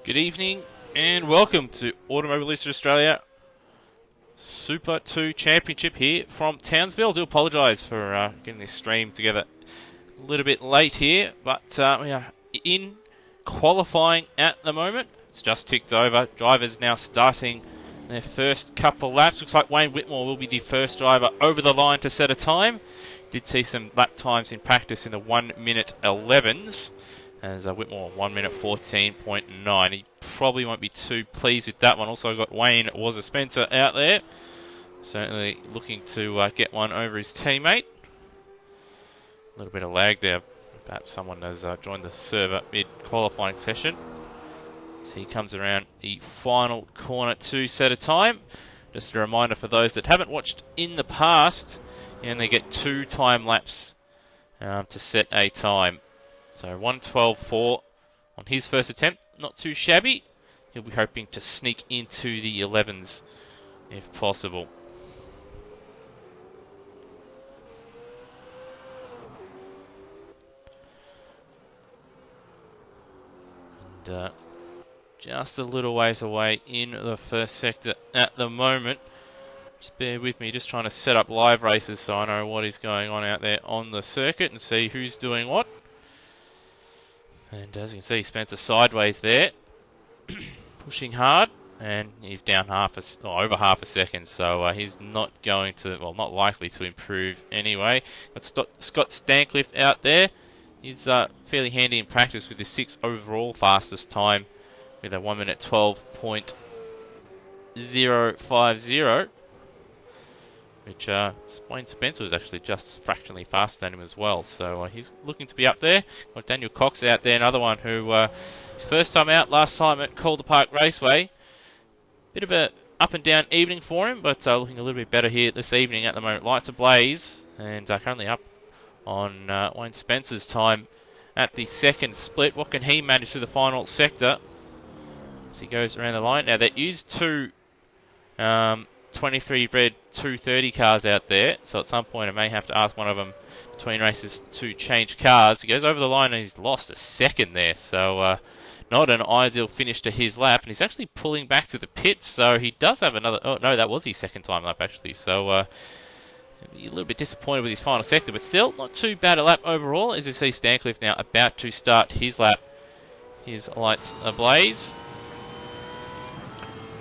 Good evening and welcome to Automobilista Australia Super 2 Championship here from Townsville. I do apologise for getting this stream together a little bit late here, but we are in qualifying at the moment. It's just ticked over. Drivers now starting their first couple laps. Looks like Wayne Whitmore will be the first driver over the line to set a time. Did see some lap times in practice in the 1 minute 11s. As Whitmore 1 minute 14.9. He probably won't be too pleased with that one. Also got Wayne was a Spencer out there. Certainly looking to get one over his teammate. A little bit of lag there. Perhaps someone has joined the server mid-qualifying session. So he comes around the final corner to set a time. Just a reminder for those that haven't watched in the past, and they get 2 time laps to set a time. So 1:12.4 on his first attempt, not too shabby. He'll be hoping to sneak into the 11s if possible. And just a little ways away in the first sector at the moment. Just bear with me, just trying to set up live races so I know what is going on out there on the circuit and see who's doing what. And as you can see, Spencer sideways there, pushing hard, and he's down over half a second, so he's not going to, well, not likely to improve anyway. Got Scott Stancliffe out there. He's fairly handy in practice with his 6th overall fastest time with a 1 minute 12.050. Which Wayne Spencer was actually just fractionally faster than him as well. So he's looking to be up there. Got Daniel Cox out there, another one who his first time out last time at Calder Park Raceway. Bit of a up and down evening for him, but looking a little bit better here this evening at the moment. Lights ablaze, and currently up on Wayne Spencer's time at the second split. What can he manage through the final sector as he goes around the line? Now there is 2 23 red 230 cars out there, so at some point I may have to ask one of them between races to change cars. He goes over the line and he's lost a second there, so not an ideal finish to his lap, and he's actually pulling back to the pits, so he does have another, oh no, that was his second time lap actually, so a little bit disappointed with his final sector, but still not too bad a lap overall. As you see, Stancliffe now about to start his lap. His lights ablaze.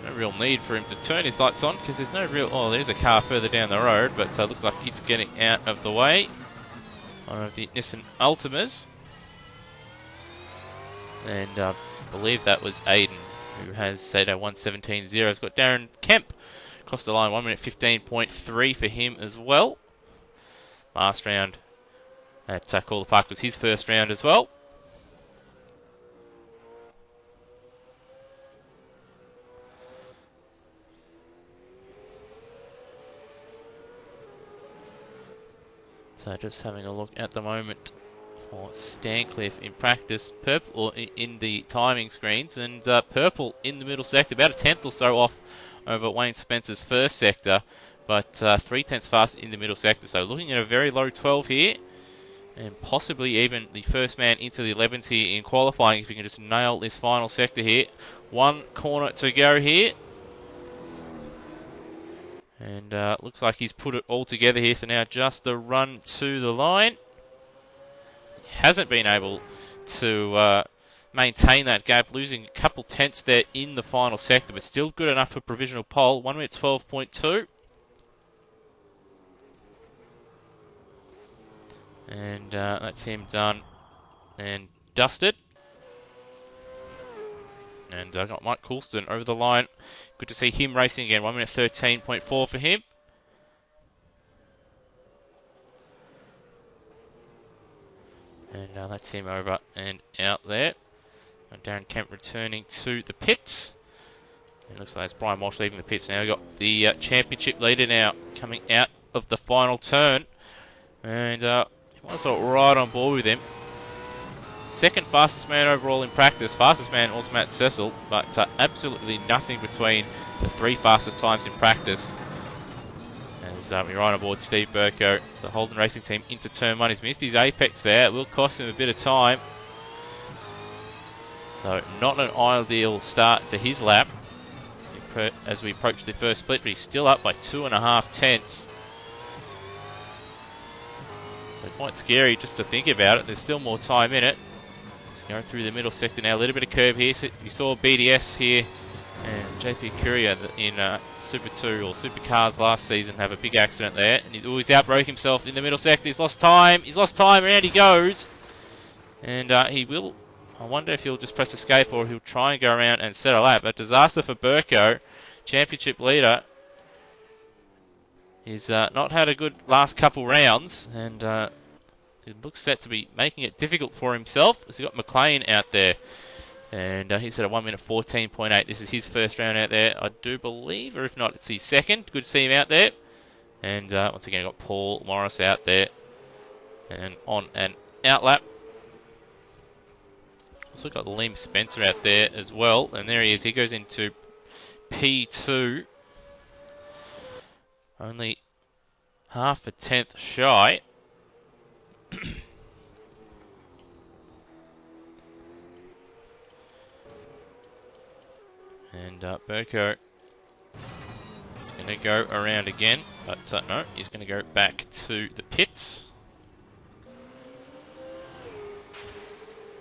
No real need for him to turn his lights on because there's no real... Oh, there's a car further down the road, but looks like it's getting out of the way. One of the Nissan Altimas. And I believe that was Aiden, who has said a 1:17.0. He's got Darren Kemp across the line, 1 minute 15.3 for him as well. Last round at Calder Park was his first round as well. So just having a look at the moment for Stancliffe in practice, purple in the timing screens, and purple in the middle sector, about a tenth or so off over Wayne Spencer's first sector, but 3/10 fast in the middle sector. So looking at a very low 12 here, and possibly even the first man into the 11s here in qualifying if you can just nail this final sector here. 1 corner to go here. And looks like he's put it all together here, so now just the run to the line. He hasn't been able to maintain that gap, losing a couple tenths there in the final sector, but still good enough for provisional pole. 1 minute 12.2. And that's him done and dusted. And got Mike Coulston over the line. Good to see him racing again. 1 minute 13.4 for him. And that's him over and out there. And Darren Kemp returning to the pits. And looks like it's Brian Walsh leaving the pits now. We've got the championship leader now coming out of the final turn. And he was right on board with him. Second fastest man overall in practice. Fastest man was Matt Cecil, but absolutely nothing between the 3 fastest times in practice. As we're right on board Steve Burko, the Holden Racing team, into turn 1. He's missed his apex there. It will cost him a bit of time. So not an ideal start to his lap as we approach the first split, but he's still up by 2.5 tenths. So quite scary just to think about it. There's still more time in it. Let's go through the middle sector now. A little bit of curb here. So you saw BDS here and JP Courier in Super 2 or Supercars last season have a big accident there. And he's always outbroke himself in the middle sector. He's lost time. He's lost time. Around he goes. And he will... I wonder if he'll just press escape or he'll try and go around and set a lap. A disaster for Burko, championship leader. He's not had a good last couple rounds, and he looks set to be making it difficult for himself. As he got Mcclain out there, and he's at a 1 minute 14.8. This is his first round out there, I do believe, or if not, it's his second. Good to see him out there. And once again, got Paul Morris out there, and on an out lap. Also got Liam Spencer out there as well, and there he is. He goes into P2, only half a tenth shy. And Burko is going to go around again, but no, he's going to go back to the pits.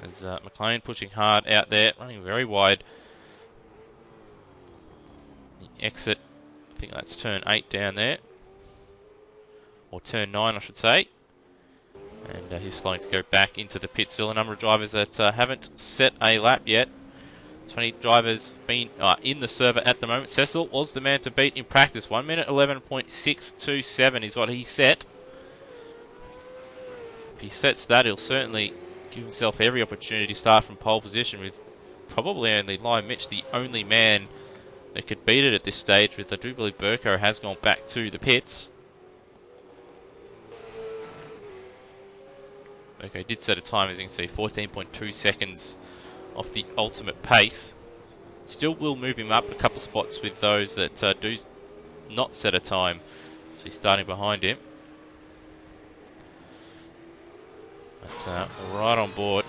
There's Mcclain pushing hard out there, running very wide. The exit, I think that's turn 8 down there. Or turn 9, I should say. And he's slowing to go back into the pit. Still a number of drivers that haven't set a lap yet. 20 drivers been in the server at the moment. Cecil was the man to beat in practice. 1 minute 11.627 is what he set. If he sets that, he'll certainly give himself every opportunity to start from pole position, with probably only Mitch the only man that could beat it at this stage, with I do believe Burko has gone back to the pits. Burko did set a time, as you can see, 14.2 seconds off the ultimate pace. Still will move him up a couple spots with those that do not set a time. So he's starting behind him. But right on board.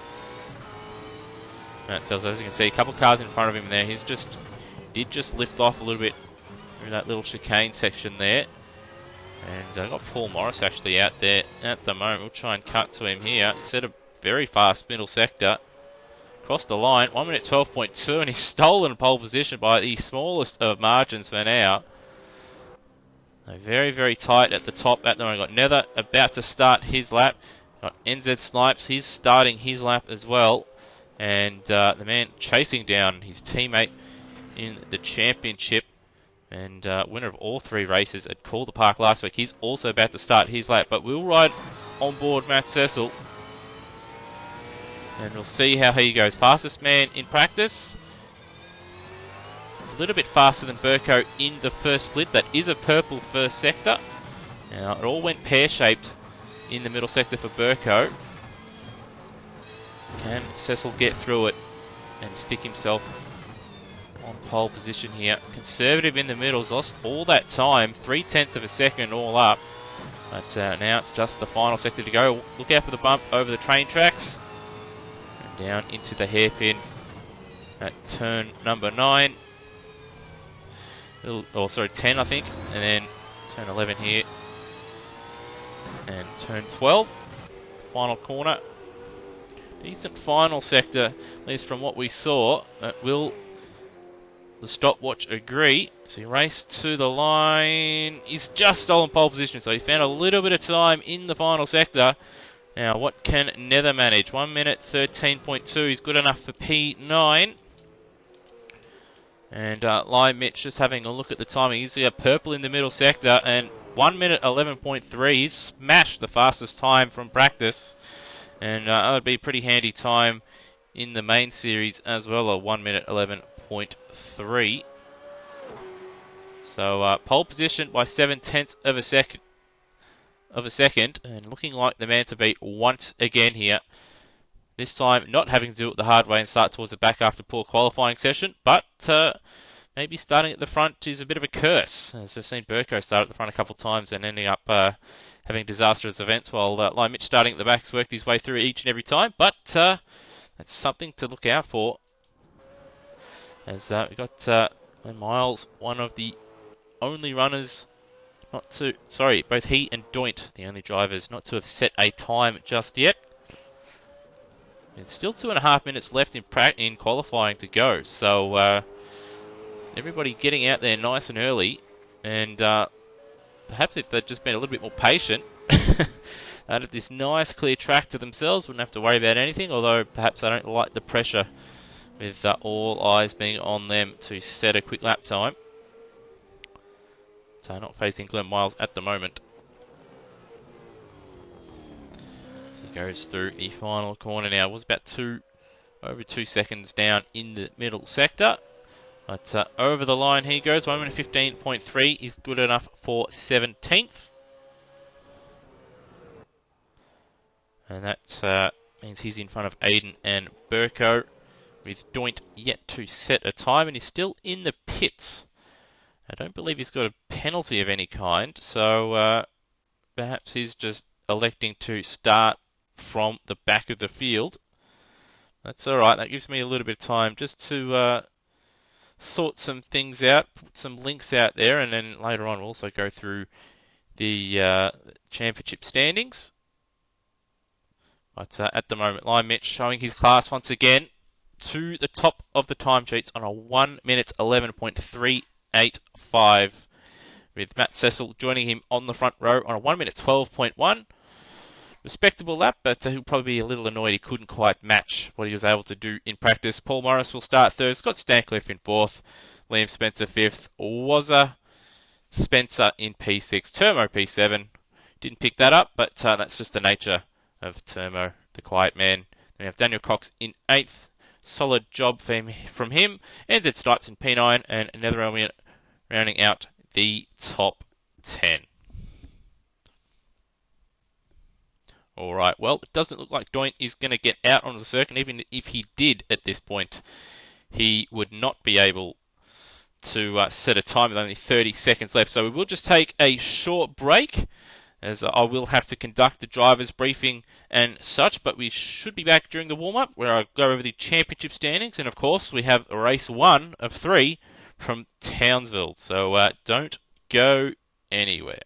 Matt Sells, as you can see, a couple of cars in front of him there. He's did just lift off a little bit through that little chicane section there. And I've got Paul Morris actually out there at the moment. We'll try and cut to him here. He's at a very fast middle sector. Crossed the line, 1 minute 12.2, and he's stolen pole position by the smallest of margins for now. Very, very tight at the top at the moment. Got Nether about to start his lap. Got NZ Snipes, he's starting his lap as well. And the man chasing down his teammate in the championship and winner of all 3 races at Calder Park last week. He's also about to start his lap, but we'll ride on board Matt Cecil. And we'll see how he goes. Fastest man in practice. A little bit faster than Burko in the first split. That is a purple first sector. Now, it all went pear-shaped in the middle sector for Burko. Can Cecil get through it and stick himself on pole position here? Conservative in the middle, lost all that time, 0.3 of a second all up. But now it's just the final sector to go. Look out for the bump over the train tracks. And down into the hairpin at turn number 9. Oh, sorry, 10 I think. And then turn 11 here. And turn 12. Final corner. Decent final sector, at least from what we saw. Will the stopwatch agree? So he raced to the line. He's just stolen pole position, so he found a little bit of time in the final sector. Now, what can Nether manage? 1 minute 13.2 is good enough for P9. And Mitch just having a look at the timing. He's got purple in the middle sector, and 1 minute 11.3. He's smashed the fastest time from practice. And that would be a pretty handy time in the main series as well, a 1 minute 11.3. So pole position by 0.7 of a second, and looking like the man to beat once again here. This time not having to do it the hard way and start towards the back after poor qualifying session, but maybe starting at the front is a bit of a curse, as we've seen Burko start at the front a couple of times and ending up having disastrous events, while Mitch starting at the back has worked his way through each and every time. But that's something to look out for As we got Miles, one of the only runners not to, sorry, both he and Doint, the only drivers not to have set a time just yet. It's still 2.5 minutes left in qualifying to go, so everybody getting out there nice and early, and perhaps if they'd just been a little bit more patient, out of this nice clear track to themselves, wouldn't have to worry about anything, although perhaps they don't like the pressure with all eyes being on them to set a quick lap time. So not facing Glenn Wiles at the moment. So he goes through the final corner now. Was about over 2 seconds down in the middle sector. But over the line he goes. 1 minute 15.3 is good enough for 17th. And that means he's in front of Aiden and Burko, with Doint yet to set a time, and he's still in the pits. I don't believe he's got a penalty of any kind, so perhaps he's just electing to start from the back of the field. That's alright, that gives me a little bit of time just to sort some things out, put some links out there, and then later on we'll also go through the championship standings. But at the moment, Mitch showing his class once again to the top of the time sheets on a 1 minute 11.385, with Matt Cecil joining him on the front row on a 1 minute 12.1. Respectable lap, but he'll probably be a little annoyed he couldn't quite match what he was able to do in practice. Paul Morris will start third, Scott Stancliffe in fourth, Liam Spencer fifth, Wazza Spencer in P6, Termo P7. Didn't pick that up, but that's just the nature of Termo, the quiet man. Then we have Daniel Cox in 8th. Solid job from him. NZ Snipes in P9, and another Elmian rounding out the top 10. Alright, well, it doesn't look like Doint is going to get out onto the circuit. Even if he did at this point, he would not be able to set a time with only 30 seconds left. So we will just take a short break, as I will have to conduct the driver's briefing and such, but we should be back during the warm-up where I go over the championship standings, and of course we have race 1 of 3 from Townsville, so don't go anywhere.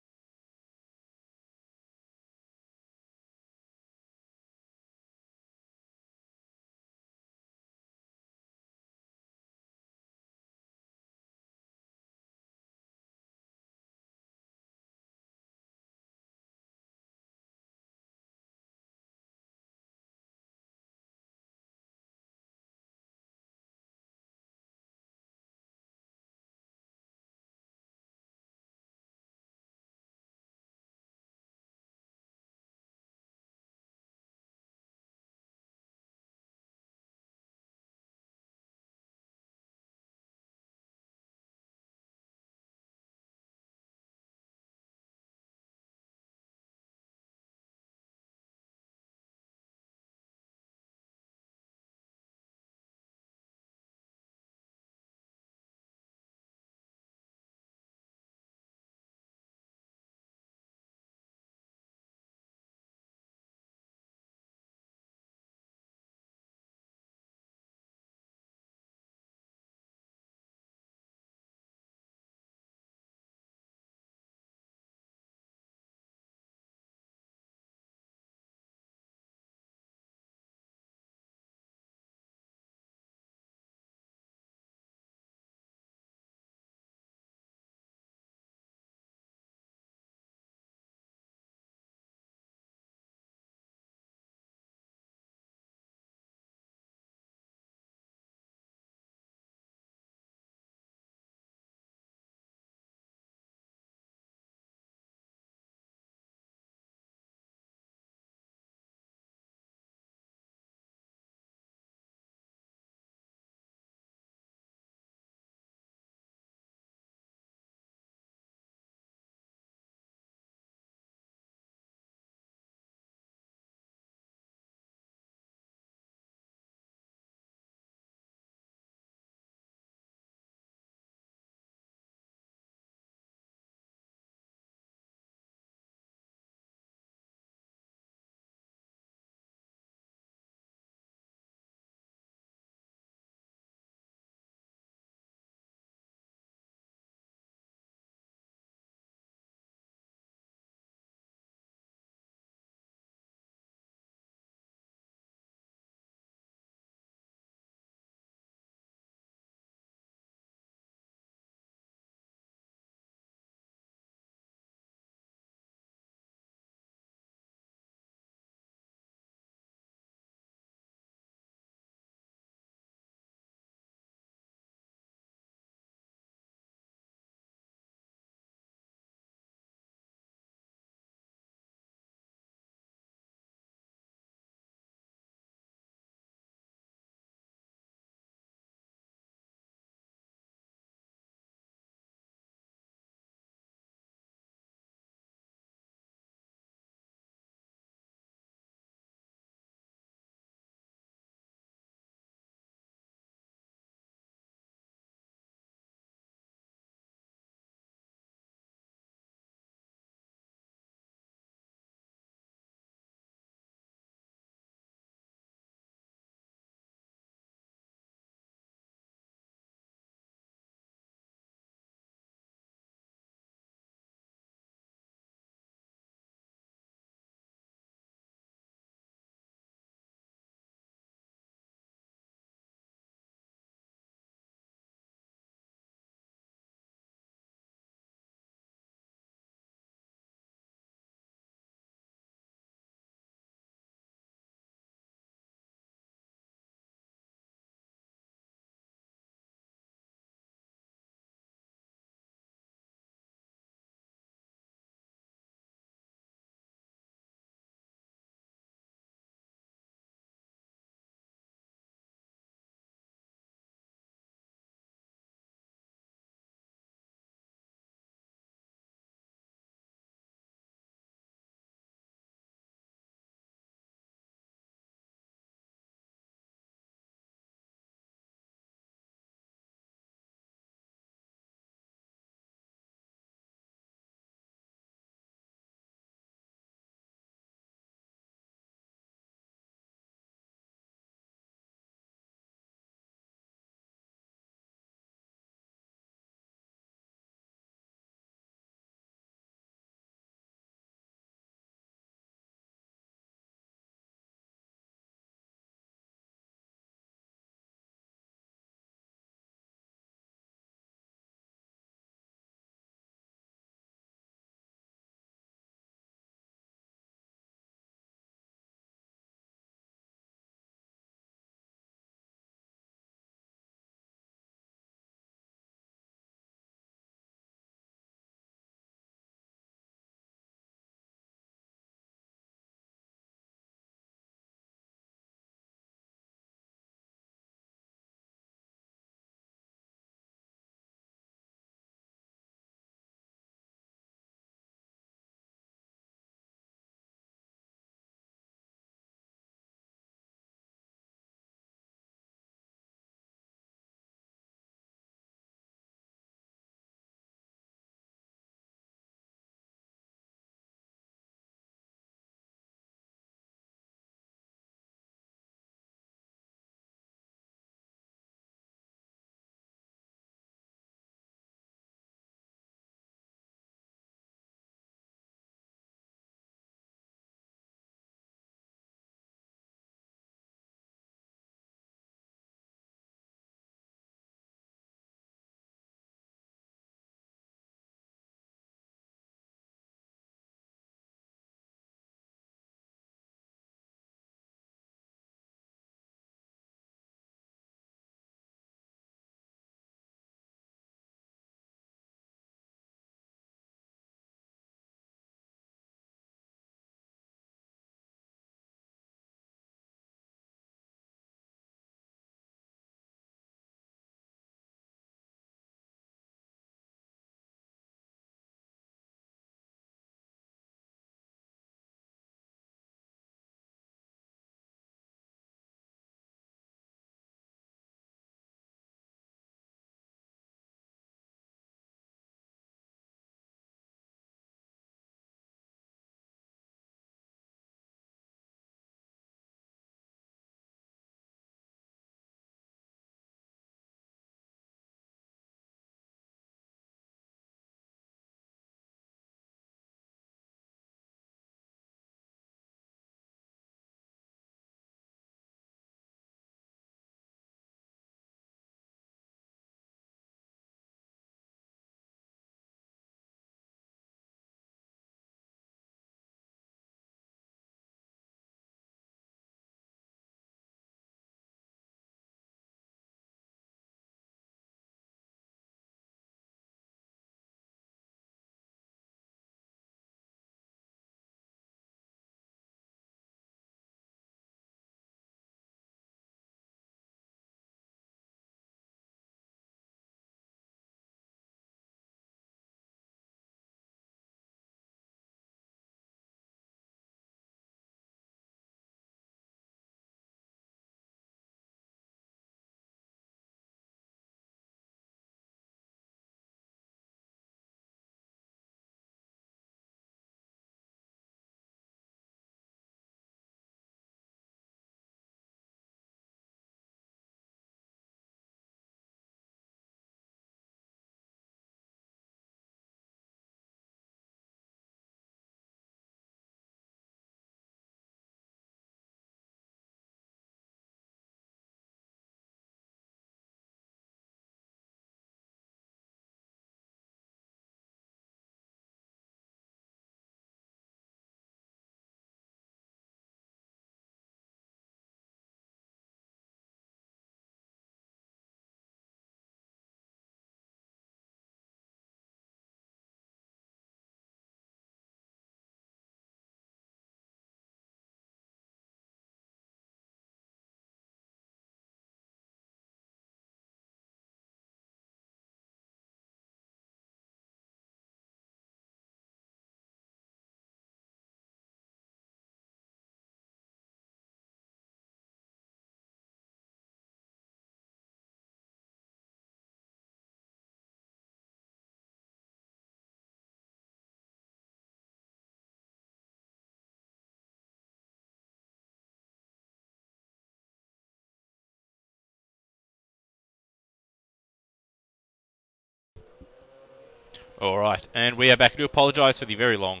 Alright, and we are back. I do apologise for the very long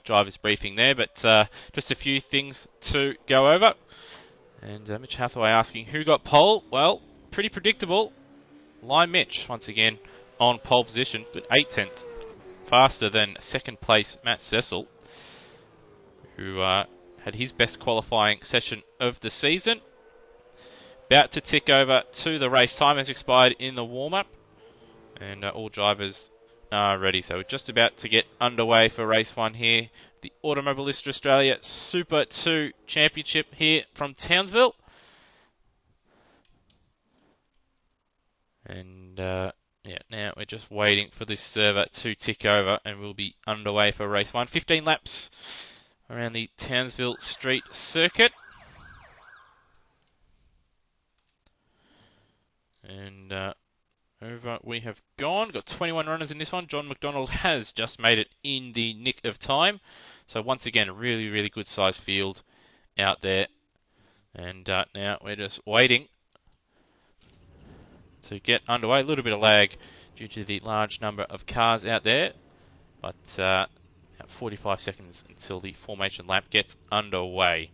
driver's briefing there, but just a few things to go over. And Mitch Hathaway asking who got pole. Well, pretty predictable. Line Mitch, once again, on pole position, but 8 tenths faster than second place Matt Cecil, who had his best qualifying session of the season. About to tick over to the race. Time has expired in the warm-up, and all drivers are ready. So we're just about to get underway for race 1 here. The Automobilista Australia Super 2 Championship here from Townsville. And now we're just waiting for this server to tick over and we'll be underway for race 1. 15 laps around the Townsville Street Circuit. And over we have gone. Got 21 runners in this one. John Mcdonald has just made it in the nick of time. So once again, a really, really good sized field out there. And now we're just waiting to get underway. A little bit of lag due to the large number of cars out there. But about 45 seconds until the formation lap gets underway.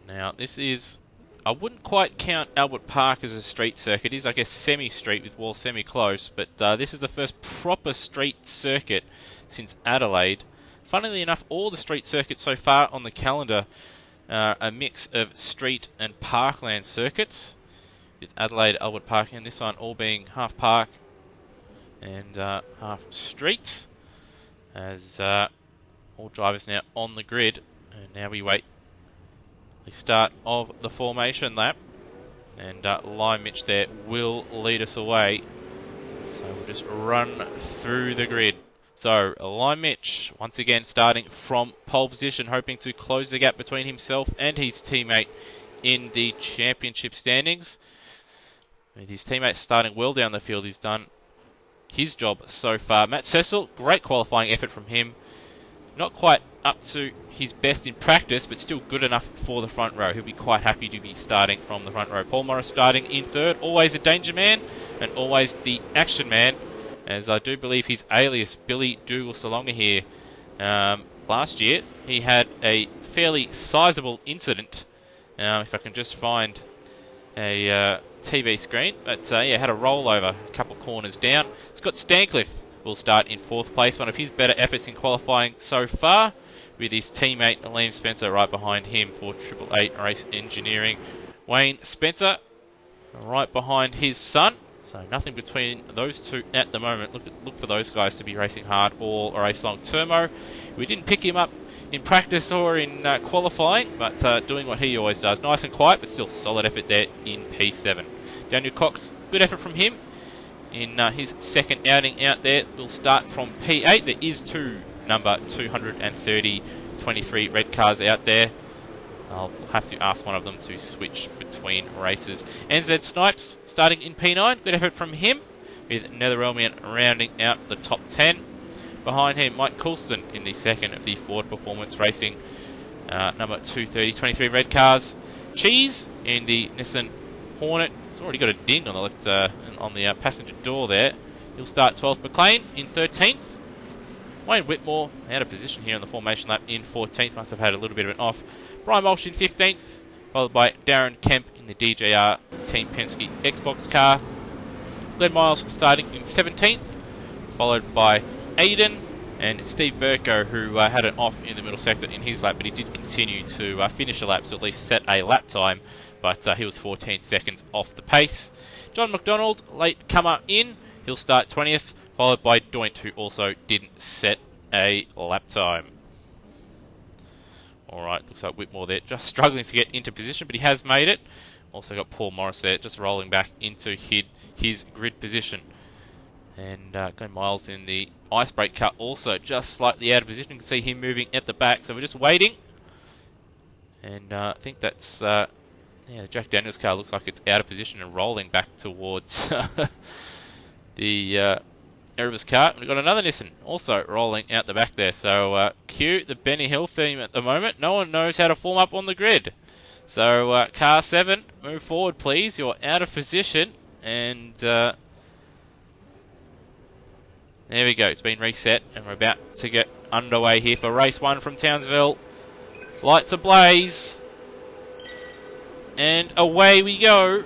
Now, this is, I wouldn't quite count Albert Park as a street circuit. It is, I guess, semi-street with walls semi-close, but this is the first proper street circuit since Adelaide. Funnily enough, all the street circuits so far on the calendar are a mix of street and parkland circuits, with Adelaide, Albert Park, and this one all being half park and half street, as all drivers now on the grid, and now we wait the start of the formation lap, and Line Mitch there will lead us away. So we'll just run through the grid. So Line Mitch once again starting from pole position, hoping to close the gap between himself and his teammate in the championship standings. With his teammate starting well down the field, he's done his job so far. Matt Cecil, great qualifying effort from him. Not quite up to his best in practice, but still good enough for the front row. He'll be quite happy to be starting from the front row. Paul Morris starting in third, always a danger man and always the action man, as I do believe his alias Billy Dougal Salonga here. Last year he had a fairly sizable incident, if I can just find a TV screen, but had a rollover a couple corners down. Scott Stancliffe will start in fourth place, one of his better efforts in qualifying so far, with his teammate Liam Spencer right behind him for 888 Race Engineering. Wayne Spencer right behind his son, so nothing between those two at the moment. Look for those guys to be racing hard all race long. Termo, we didn't pick him up in practice or in qualifying, but doing what he always does. Nice and quiet, but still solid effort there in P7. Daniel Cox, good effort from him in his second outing out there. We'll start from P8. There is two number 230 23 red cars out there. I'll have to ask one of them to switch between races. NZ Snipes starting in P9. Good effort from him, with Netherelmian rounding out the top 10. Behind him, Mike Coulston in the second of the Ford Performance Racing number 230 23 red cars. Cheese in the Nissan Hornet. It's already got a ding on the left on the passenger door there. He'll start 12th. Mcclain in 13th. Wayne Whitmore out of position here on the formation lap in 14th. Must have had a little bit of an off. Brian Walsh in 15th, followed by Darren Kemp in the DJR Team Penske Xbox car. Glenn Miles starting in 17th, followed by Aiden and Steve Burko, who had an off in the middle sector in his lap, but he did continue to finish a lap, so at least set a lap time, but he was 14 seconds off the pace. John McDonald, late comer in, he'll start 20th, followed by Doint, who also didn't set a lap time. Alright, looks like Whitmore there, just struggling to get into position, but he has made it. Also got Paul Morris there, just rolling back into his grid position. And Glenn Miles in the ice brake car also just slightly out of position. You can see him moving at the back, so we're just waiting. And I think that's the Jack Daniels car looks like it's out of position and rolling back towards the Erebus car. We've got another Nissan also rolling out the back there. So cue the Benny Hill theme at the moment. No one knows how to form up on the grid. So car 7 move forward, please. You're out of position. And there we go. It's been reset, and we're about to get underway here for race 1 from Townsville. Lights ablaze. And away we go.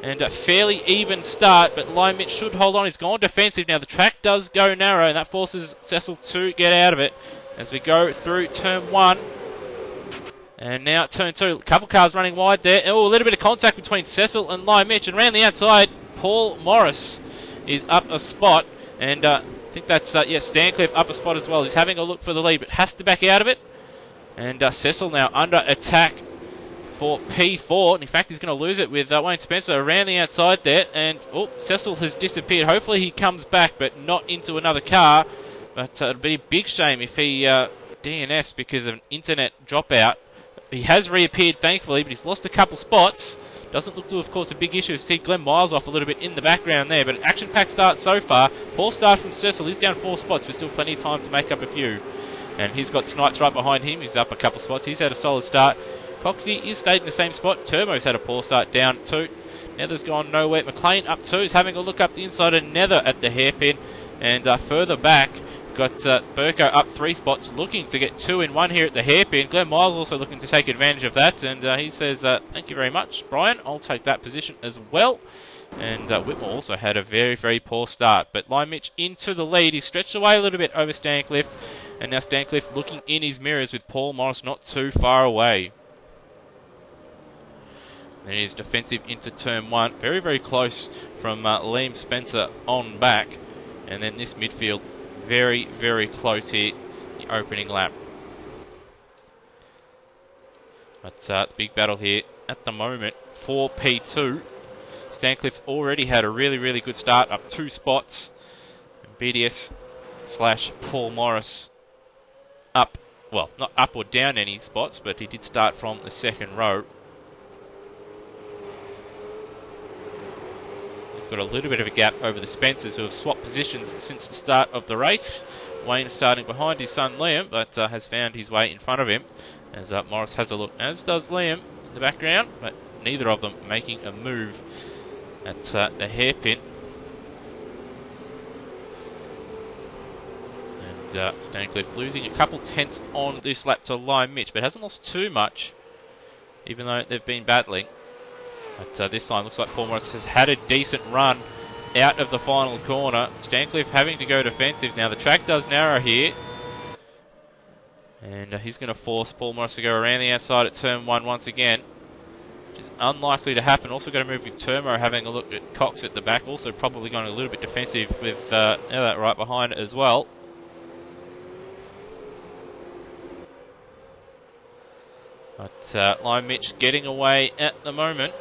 And a fairly even start, but Line Mitch should hold on. He's gone defensive now. The track does go narrow, and that forces Cecil to get out of it as we go through turn 1. And now turn 2. A couple cars running wide there. Oh, a little bit of contact between Cecil and Line Mitch. And around the outside, Paul Morris is up a spot. And I think that's, Stancliffe up a spot as well. He's having a look for the lead, but has to back out of it. And Cecil now under attack for P4. And in fact, he's going to lose it with Wayne Spencer around the outside there. And, Cecil has disappeared. Hopefully he comes back, but not into another car. But it'd be a big shame if he DNFs because of an internet dropout. He has reappeared, thankfully, but he's lost a couple spots. Doesn't look to, of course, a big issue. See Glenn Wiles off a little bit in the background there, but an action-packed start so far. Poor start from Cecil. He's down 4 spots, but still plenty of time to make up a few. And he's got Snipes right behind him. He's up a couple spots. He's had a solid start. Coxie is stayed in the same spot. Termo's had a poor start, down 2. Nether's gone nowhere. Mcclain up 2. He's having a look up the inside of Nether at the hairpin. And further back, got Burko up 3 spots, looking to get 2 in 1 here at the hairpin. Glenn Miles also looking to take advantage of that, and he says, thank you very much, Brian. I'll take that position as well. And Whitmore also had a very, very poor start. But Line Mitch into the lead. He's stretched away a little bit over Stancliffe. And now Stancliffe looking in his mirrors with Paul Morris not too far away. And he's defensive into turn 1. Very, very close from Liam Spencer on back. And then this midfield very, very close here, the opening lap. But the big battle here at the moment for P2. Stancliffe's already had a really, really good start, up 2 spots. And BDS / Paul Morris up, well, not up or down any spots, but he did start from the second row. Got a little bit of a gap over the Spencers, who have swapped positions since the start of the race. Wayne is starting behind his son Liam, but has found his way in front of him as Morris has a look, as does Liam in the background, but neither of them making a move at the hairpin. And Stancliffe losing a couple tenths on this lap to Line Mitch, but hasn't lost too much, even though they've been battling. But this time looks like Paul Morris has had a decent run out of the final corner. Stancliffe having to go defensive. Now the track does narrow here. And he's going to force Paul Morris to go around the outside at turn 1 once again. Which is unlikely to happen. Also going to move with Termo having a look at Cox at the back. Also probably going a little bit defensive with that right behind it as well. But Line Mitch getting away at the moment.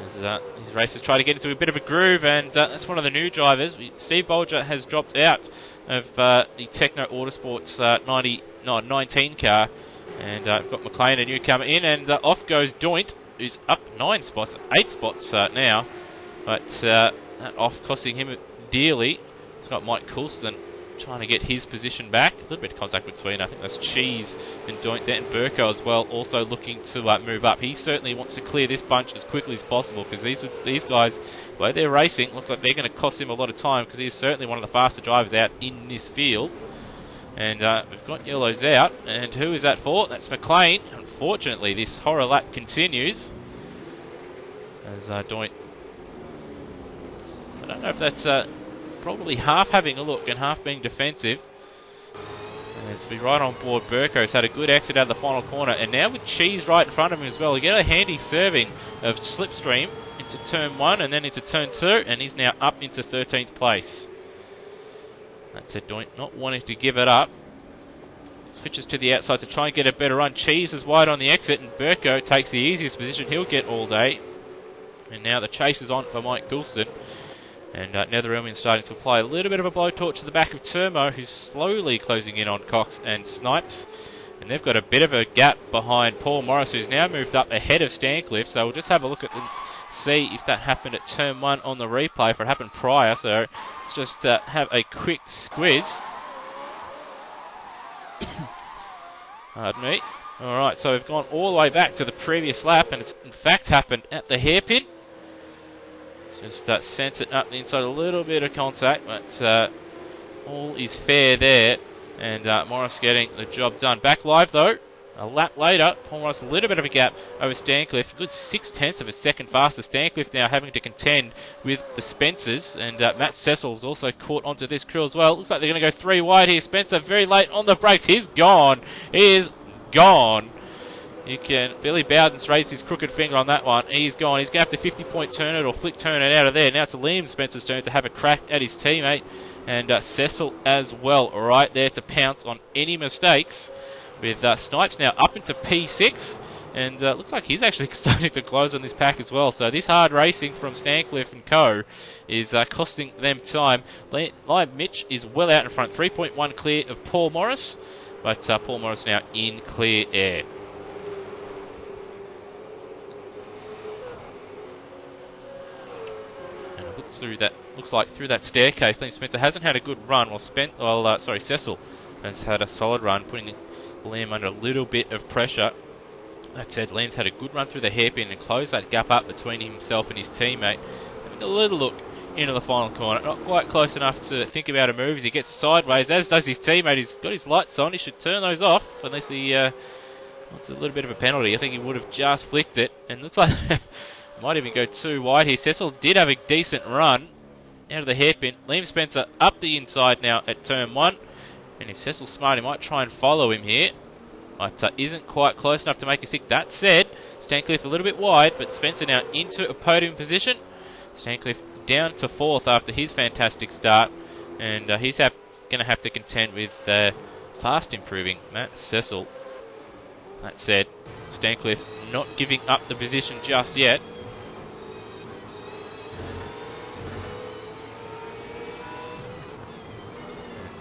As his racers try to get into a bit of a groove, and that's one of the new drivers. Steve Bolger has dropped out of the Techno Autosports 19 car, and we've got Mcclain, a newcomer, in, and off goes Doint, who's up 9 spots, 8 spots now, but that off costing him dearly. It's got Mike Coulston trying to get his position back. A little bit of contact between, I think that's Cheese and Doint there, and Burko as well, also looking to move up. He certainly wants to clear this bunch as quickly as possible, because these guys, the way they're racing, look like they're going to cost him a lot of time, because he's certainly one of the faster drivers out in this field. And we've got yellows out, and who is that for? That's Mcclain. Unfortunately, this horror lap continues as Doint, I don't know if that's probably half having a look and half being defensive. As we right on board, Burko's had a good exit out of the final corner, and now with Cheese right in front of him as well, we get a handy serving of Slipstream into turn 1 and then into turn 2, and he's now up into 13th place. That's it, Doint not wanting to give it up. Switches to the outside to try and get a better run. Cheese is wide on the exit, and Burko takes the easiest position he'll get all day. And now the chase is on for Mike Coulston. And Netherelmian starting to apply a little bit of a blowtorch to the back of Termo, who's slowly closing in on Cox and Snipes. And they've got a bit of a gap behind Paul Morris, who's now moved up ahead of Stancliffe. So we'll just have a look at and see if that happened at turn 1 on the replay, if it happened prior. So let's just have a quick squiz. Pardon me. Alright, so we've gone all the way back to the previous lap, and it's in fact happened at the hairpin. Just sense it up the inside, a little bit of contact, but all is fair there. And Morris getting the job done. Back live though, a lap later, Paul Morris a little bit of a gap over Stancliffe. Good 0.6 of a second faster. Stancliffe now having to contend with the Spencers, and Matt Cecil's also caught onto this crew as well. Looks like they're going to go 3 wide here. Spencer very late on the brakes. He's gone. He is gone. You can, Billy Bowden's raised his crooked finger on that one. He's gone. He's going to have to 50-point turn it or flick turn it out of there. Now it's Liam Spencer's turn to have a crack at his teammate. And Cecil as well, right there to pounce on any mistakes. With Snipes now up into P6. And looks like he's actually starting to close on this pack as well. So this hard racing from Stancliffe and co. is costing them time. Live Mitch is well out in front. 3.1 clear of Paul Morris. But Paul Morris now in clear air. And it looks like through that staircase, Liam Spencer hasn't had a good run. Cecil has had a solid run, putting Liam under a little bit of pressure. That said, Liam's had a good run through the hairpin and closed that gap up between himself and his teammate. Having a little look into the final corner. Not quite close enough to think about a move as he gets sideways, as does his teammate. He's got his lights on. He should turn those off unless he wants a little bit of a penalty. I think he would have just flicked it. And looks like might even go too wide here. Cecil did have a decent run out of the hairpin. Liam Spencer up the inside now at turn 1. And if Cecil's smart, he might try and follow him here. But isn't quite close enough to make a stick. That said, Stancliffe a little bit wide, but Spencer now into a podium position. Stancliffe down to 4th after his fantastic start. And he's going to have to contend with fast improving Matt Cecil. That said, Stancliffe not giving up the position just yet.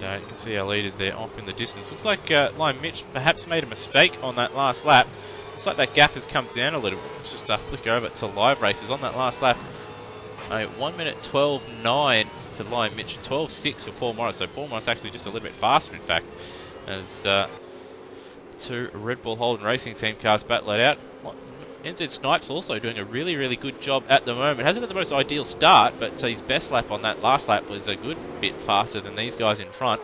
And you can see our leaders there off in the distance. Looks like Lime Mitch perhaps made a mistake on that last lap. Looks like that gap has come down a little. Let's just flick over to live races on that last lap. 1 minute 12.9 for Lime Mitch, 12.6 for Paul Morris. So Paul Morris actually just a little bit faster, in fact, as 2 Red Bull Holden Racing Team cars battle it out. NZ Snipes also doing a really, really good job at the moment. Hasn't had the most ideal start, but his best lap on that last lap was a good bit faster than these guys in front.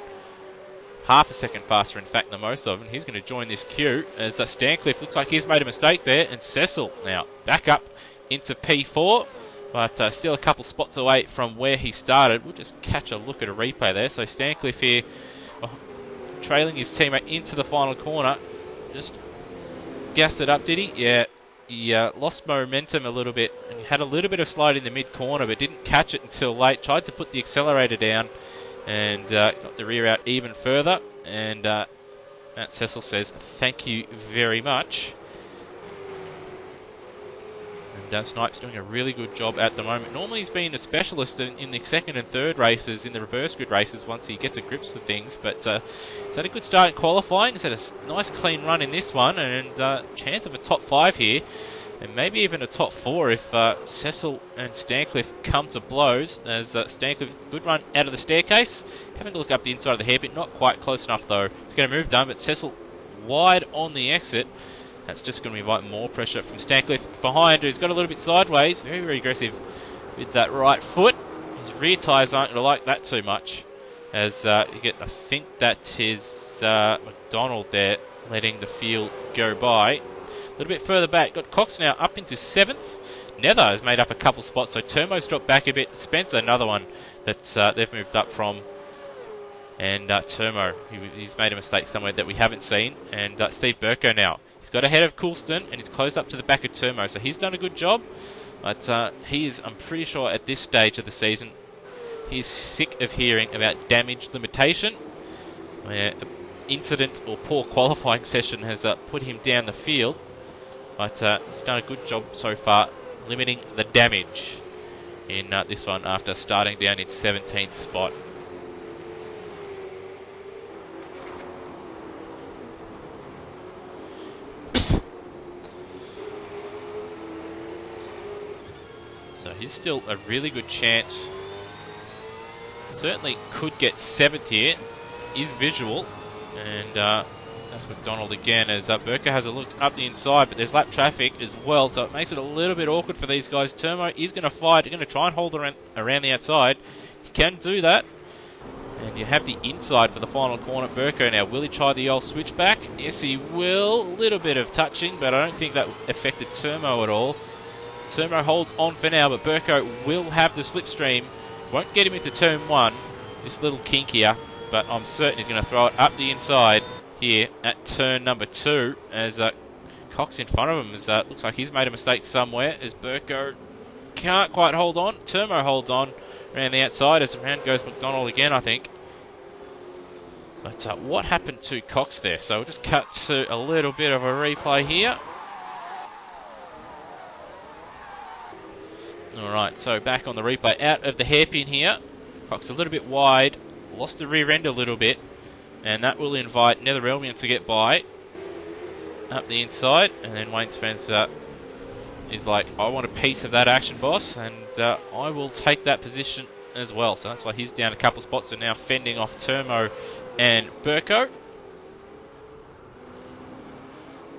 Half a second faster, in fact, than most of them. He's going to join this queue as Stancliffe looks like he's made a mistake there. And Cecil now back up into P4, but still a couple spots away from where he started. We'll just catch a look at a replay there. So Stancliffe here trailing his teammate into the final corner. Just gassed it up, did he? Yeah. He lost momentum a little bit and had a little bit of slide in the mid-corner, but didn't catch it until late. Tried to put the accelerator down and got the rear out even further. And Matt Cecil says, thank you very much. And Snipes doing a really good job at the moment. Normally he's been a specialist in the second and third races, in the reverse grid races, once he gets a grips to things. But he's had a good start in qualifying. He's had a nice clean run in this one, and chance of a top 5 here, and maybe even a top 4 if Cecil and Stancliffe come to blows. As Stancliffe, good run out of the staircase, having to look up the inside of the hairpin, not quite close enough though. He's going to move down, but Cecil wide on the exit. That's just going to invite more pressure from Stancliffe behind, who's got a little bit sideways. Very, very aggressive with that right foot. His rear tyres aren't going to like that too much. As you get, I think that is Mcdonald there, letting the field go by. A little bit further back, got Cox now up into 7th. Nether has made up a couple spots, so Termo's dropped back a bit. Spencer, another one that they've moved up from. And Termo, he's made a mistake somewhere that we haven't seen. And Steve Burko now. He's got ahead of Coulston and he's closed up to the back of Termo, so he's done a good job. But he is, I'm pretty sure at this stage of the season, he's sick of hearing about damage limitation, where an incident or poor qualifying session has put him down the field. But he's done a good job so far limiting the damage in this one after starting down in 17th spot. So he's still a really good chance. Certainly could get 7th here. Is visual. And that That's Mcdonald again as Burko has a look up the inside, but there's lap traffic as well, so it makes it a little bit awkward for these guys. Termo is going to fight, he's going to try and hold around the outside. He can do that. And you have the inside for the final corner. Burko now, will he try the old switchback? Yes, he will. A little bit of touching, but I don't think that affected Termo at all. Termo holds on for now, but Burko will have the slipstream. Won't get him into turn 1. This little kink here, but I'm certain he's going to throw it up the inside here at turn number 2 as Cox in front of him. As looks like he's made a mistake somewhere as Burko can't quite hold on. Termo holds on around the outside as around goes Mcdonald again, I think. But what happened to Cox there? So we'll just cut to a little bit of a replay here. Alright, so back on the replay. Out of the hairpin here. Cox a little bit wide. Lost the rear end a little bit. And that will invite Netherelmian to get by. Up the inside. And then Wayne Spencer is like, I want a piece of that action, boss. And I will take that position as well. So that's why he's down a couple of spots and now fending off Termo and Burko.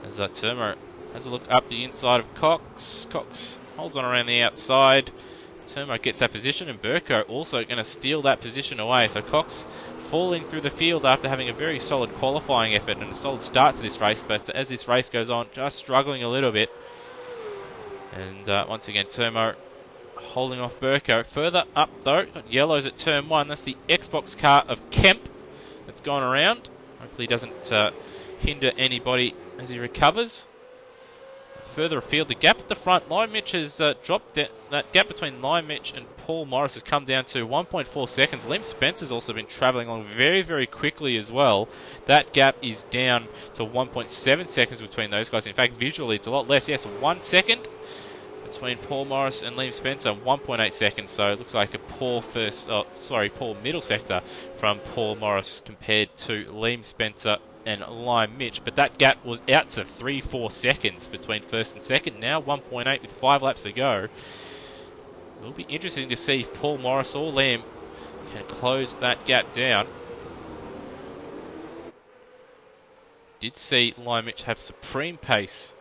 As Termo has a look up the inside of Cox. Cox holds on around the outside. Termo gets that position and Burko also going to steal that position away. So Cox falling through the field after having a very solid qualifying effort and a solid start to this race. But as this race goes on, just struggling a little bit. And once again, Termo holding off Burko. Further up though, got yellows at turn 1. That's the Xbox car of Kemp that's gone around. Hopefully he doesn't hinder anybody as he recovers. Further afield, the gap at the front, Lion Mitch has dropped that gap between Lion Mitch and Paul Morris has come down to 1.4 seconds. Liam Spencer's also been travelling along very, very quickly as well. That gap is down to 1.7 seconds between those guys. In fact, visually it's a lot less. Yes, 1 second between Paul Morris and Liam Spencer, 1.8 seconds. So it looks like a poor poor middle sector from Paul Morris compared to Liam Spencer and Liam Mitch, but that gap was out to 3-4 seconds between first and second. Now 1.8 with 5 laps to go. It'll be interesting to see if Paul Morris or Liam can close that gap down. Did see Liam Mitch have supreme pace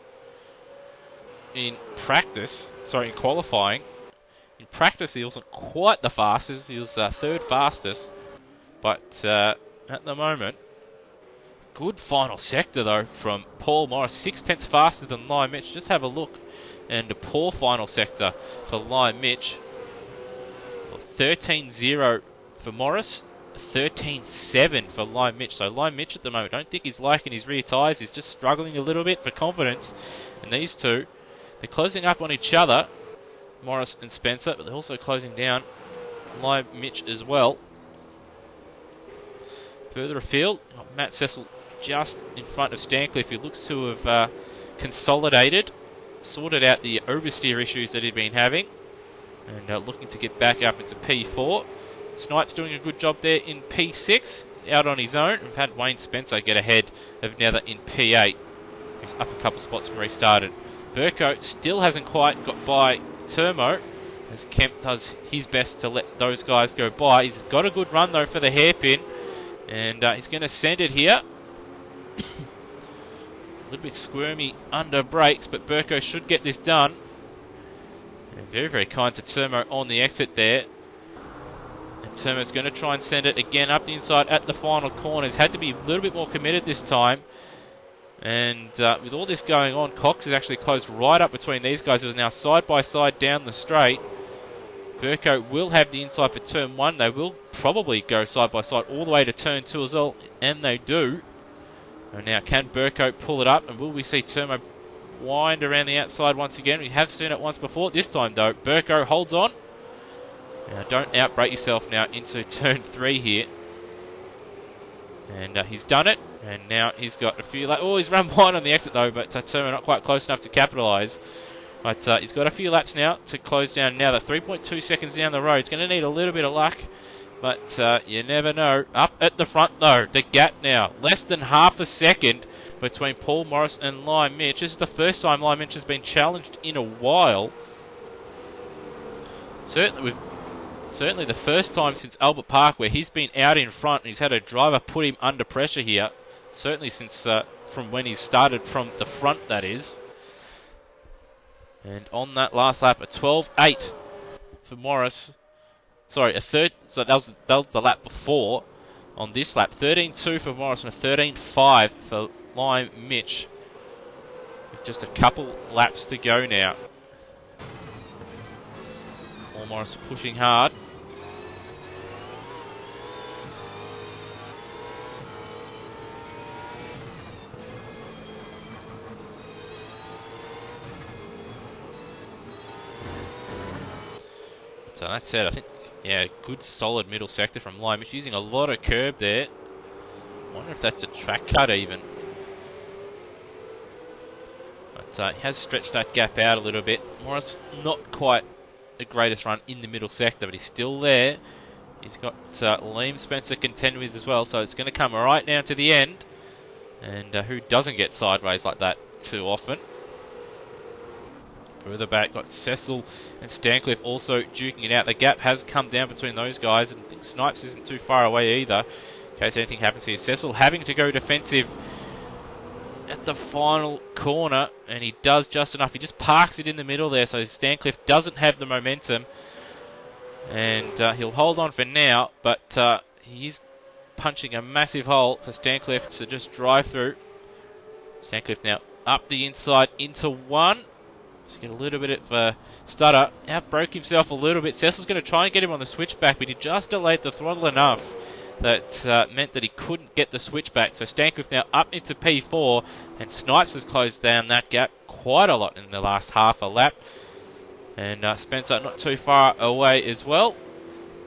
in qualifying. In practice he wasn't quite the fastest, he was third fastest, but at the moment, good final sector though from Paul Morris, 6/10 faster than Liam Mitch. Just have a look, and a poor final sector for Liam Mitch. 13.0 for Morris, 13.7 for Liam Mitch. So Liam Mitch at the moment, don't think he's liking his rear tyres. He's just struggling a little bit for confidence. And these two, they're closing up on each other, Morris and Spencer, but they're also closing down Liam Mitch as well. Further afield, Matt Cecil just in front of Stancliffe, who looks to have consolidated, sorted out the oversteer issues that he'd been having, and looking to get back up into P4. Snipe's doing a good job there in P6. He's out on his own. We've had Wayne Spencer get ahead of Nether in P8. He's up a couple of spots from where he started. Burko still hasn't quite got by Termo, as Kemp does his best to let those guys go by. He's got a good run though for the hairpin, and he's going to send it here. A little bit squirmy under brakes, but Burko should get this done. And very, very kind to Termo on the exit there. And Termo's going to try and send it again up the inside at the final corner. He's had to be a little bit more committed this time. And with all this going on, Cox is actually close right up between these guys who are now side by side down the straight. Burko will have the inside for turn 1. They will probably go side by side all the way to turn 2 as well, and they do. And now can Burko pull it up, and will we see Termo wind around the outside once again? We have seen it once before. This time though, Burko holds on. Now don't outbrake yourself now into turn 3 here. And he's done it, and now he's got a few laps. Oh, he's run wide on the exit though, but Termo not quite close enough to capitalise. But he's got a few laps now to close down. Now the 3.2 seconds down the road. He's going to need a little bit of luck, but you never know. Up at the front though, the gap now, less than half a second between Paul Morris and Liam Mitch. This is the first time Liam Mitch has been challenged in a while. Certainly the first time since Albert Park where he's been out in front and he's had a driver put him under pressure here. certainly since from when he started from the front, that is. And on that last lap, a 12.8 for Morris. Sorry, a third. So that was the lap before. On this lap, 13.2 for Morris and a 13.5 for Lime Mitch. With just a couple laps to go now. Paul Morris pushing hard. So that said, I think, yeah, good solid middle sector from Lime. It's using a lot of curb there. I wonder if that's a track cut even. But he has stretched that gap out a little bit. Morris not quite the greatest run in the middle sector, but he's still there. He's got Liam Spencer contend with as well, so it's going to come right down to the end. And who doesn't get sideways like that too often? Further back, got Cecil and Stancliffe also duking it out. The gap has come down between those guys, and I think Snipes isn't too far away either, in case anything happens here. Cecil having to go defensive at the final corner, and he does just enough. He just parks it in the middle there, so Stancliffe doesn't have the momentum, and he'll hold on for now, but he's punching a massive hole for Stancliffe to just drive through. Stancliffe now up the inside into one. Just get a little bit of a stutter. Outbroke himself a little bit. Cecil's going to try and get him on the switchback, but he just delayed the throttle enough that meant that he couldn't get the switchback. So Stancliffe now up into P4, and Snipes has closed down that gap quite a lot in the last half a lap. And Spencer not too far away as well.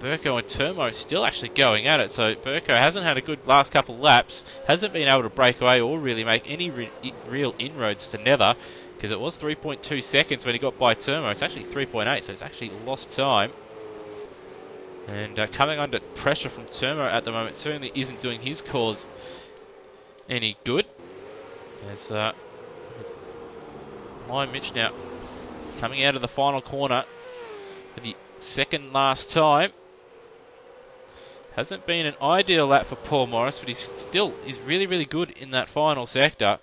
Burko and Termo still actually going at it. So Burko hasn't had a good last couple laps, hasn't been able to break away or really make any real inroads to Nether, because it was 3.2 seconds when he got by Termo. It's actually 3.8, so it's actually lost time. And coming under pressure from Termo at the moment certainly isn't doing his cause any good. As Lime Mitch now coming out of the final corner for the second last time. Hasn't been an ideal lap for Paul Morris, but he's really, really good in that final sector.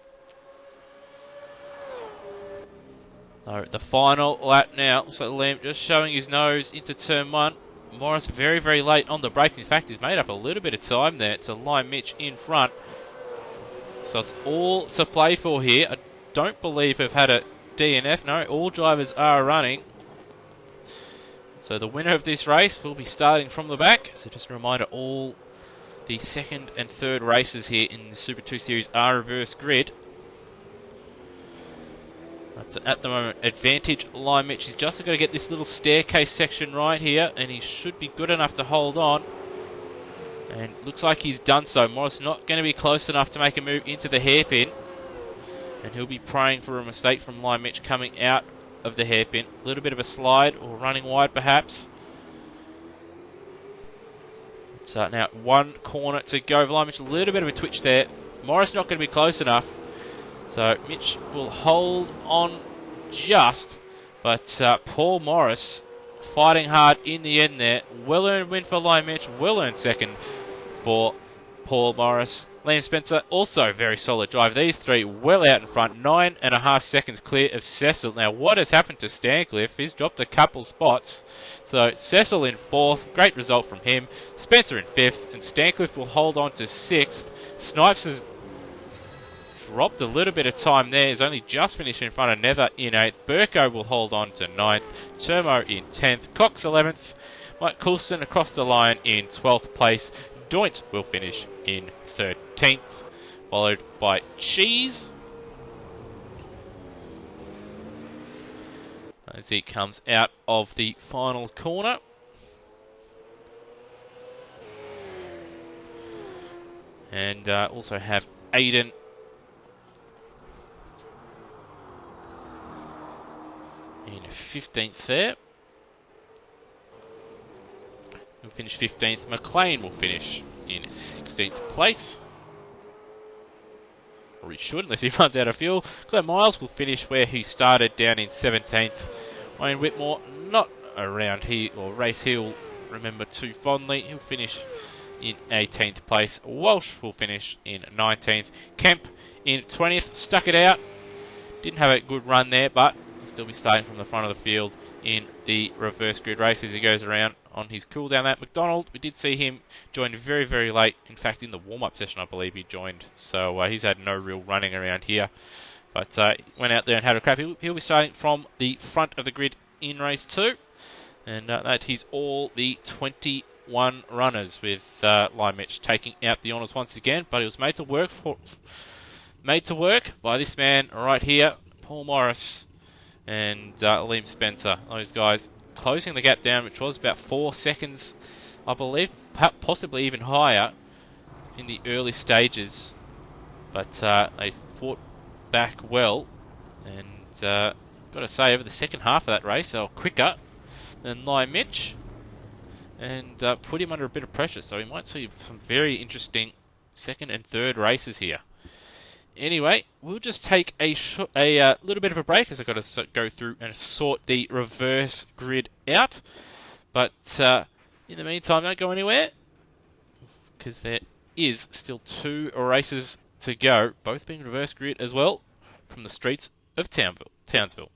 So the final lap now, looks like Liam just showing his nose into turn one. Morris very, very late on the brakes. In fact, he's made up a little bit of time there to Lime Mitch in front. So it's all to play for here. I don't believe we've had a DNF. No, all drivers are running. So the winner of this race will be starting from the back. So just a reminder, all the second and third races here in the Super 2 Series are reverse grid. That's at the moment advantage Lime Mitch. He's just got to get this little staircase section right here, and he should be good enough to hold on. And looks like he's done so. Morris not going to be close enough to make a move into the hairpin, and he'll be praying for a mistake from Lime Mitch coming out of the hairpin. A little bit of a slide or running wide perhaps. So now one corner to go. Lime Mitch a little bit of a twitch there. Morris not going to be close enough. So Mitch will hold on just, but Paul Morris fighting hard in the end there. Well-earned win for Lime Mitch, well-earned second for Paul Morris. Liam Spencer also very solid drive. These three well out in front, 9.5 seconds clear of Cecil. Now what has happened to Stancliffe? He's dropped a couple spots. So Cecil in fourth, great result from him. Spencer in fifth, and Stancliffe will hold on to sixth. Snipes has dropped a little bit of time there. He's only just finished in front of Nether in 8th. Burko will hold on to 9th. Termo in 10th. Cox 11th. Mike Coulston across the line in 12th place. Doint will finish in 13th. Followed by Cheese as he comes out of the final corner. And also have Aiden in 15th there. He'll finish 15th. Mcclain will finish in 16th place. Or he should, unless he runs out of fuel. Glenn Miles will finish where he started, down in 17th. Wayne Whitmore not around here, or race he'll remember too fondly. He'll finish in 18th place. Walsh will finish in 19th. Kemp in 20th. Stuck it out. Didn't have a good run there, but he'll still be starting from the front of the field in the reverse grid race as he goes around on his cool down at Mcdonald. We did see him join very, very late. In fact, in the warm-up session, I believe he joined. So he's had no real running around here. But went out there and had a crack. He'll be starting from the front of the grid in race 2. And that is all the 21 runners, with Mitch taking out the honours once again. But he was made to work by this man right here, Paul Morris and Liam Spencer. Those guys closing the gap down, which was about 4 seconds, I believe, possibly even higher in the early stages. But they fought back well, and got to say, over the second half of that race, they were quicker than Mitch, and put him under a bit of pressure. So we might see some very interesting second and third races here. Anyway, we'll just take a little bit of a break, as I've got to go through and sort the reverse grid out. But in the meantime, don't go anywhere, because there is still 2 races to go, both being reverse grid as well, from the streets of Townsville.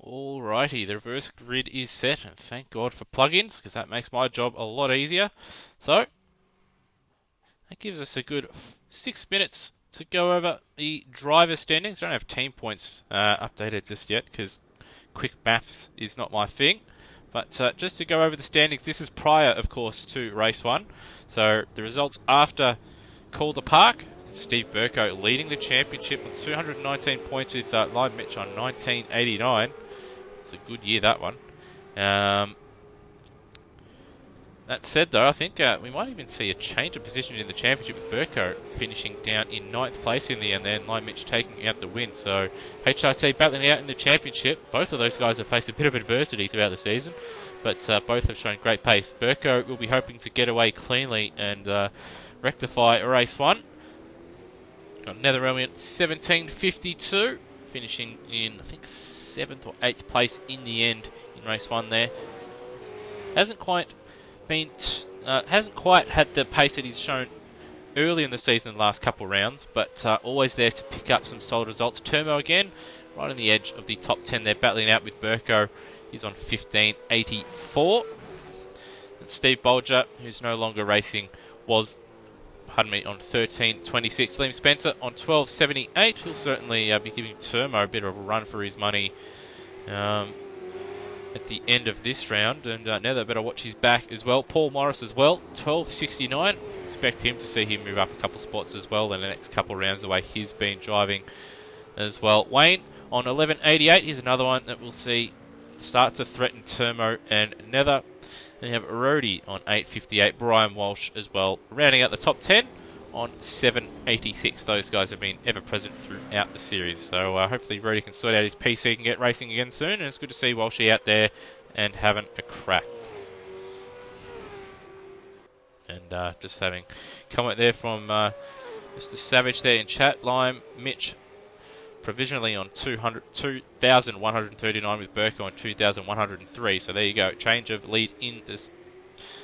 Alrighty, the reverse grid is set, and thank God for plugins, because that makes my job a lot easier. So, that gives us a good 6 minutes to go over the driver standings. I don't have team points updated just yet, because quick maths is not my thing. But just to go over the standings, this is prior, of course, to race 1. So, the results after Calder Park. Steve Burko leading the championship with 219 points, with Live Mitch on 1989. It's a good year, that one. That said, though, I think we might even see a change of position in the championship with Burko finishing down in 9th place in the end there, and Mitch taking out the win. So HRT battling out in the championship. Both of those guys have faced a bit of adversity throughout the season, but both have shown great pace. Burko will be hoping to get away cleanly and rectify race 1. Got Netherrealm at 17.52, finishing in, I think, 7th or 8th place in the end in race 1 there. Hasn't quite had the pace that he's shown early in the season in the last couple of rounds, but always there to pick up some solid results. Termo again, right on the edge of the top 10 there, battling out with Burko. He's on 15.84. And Steve Bolger, who's no longer racing, was on 13.26. Liam Spencer on 12.78. He'll certainly be giving Termo a bit of a run for his money at the end of this round, and now they better watch his back as well. Paul Morris as well, 12.69. Expect him to see him move up a couple spots as well in the next couple of rounds the way he's been driving as well. Wayne on 11.88. Here's another one that we'll see start to threaten Termo and Nether. Then you have Rody on 8.58. Brian Walsh as well, rounding out the top 10 on 7.86. Those guys have been ever present throughout the series. So hopefully Rody can sort out his PC and get racing again soon. And it's good to see Walshy out there and having a crack. And just having a comment there from Mr. Savage there in chat. Lime, Mitch provisionally on 2,139 with Burko on 2,103. So there you go. Change of lead in this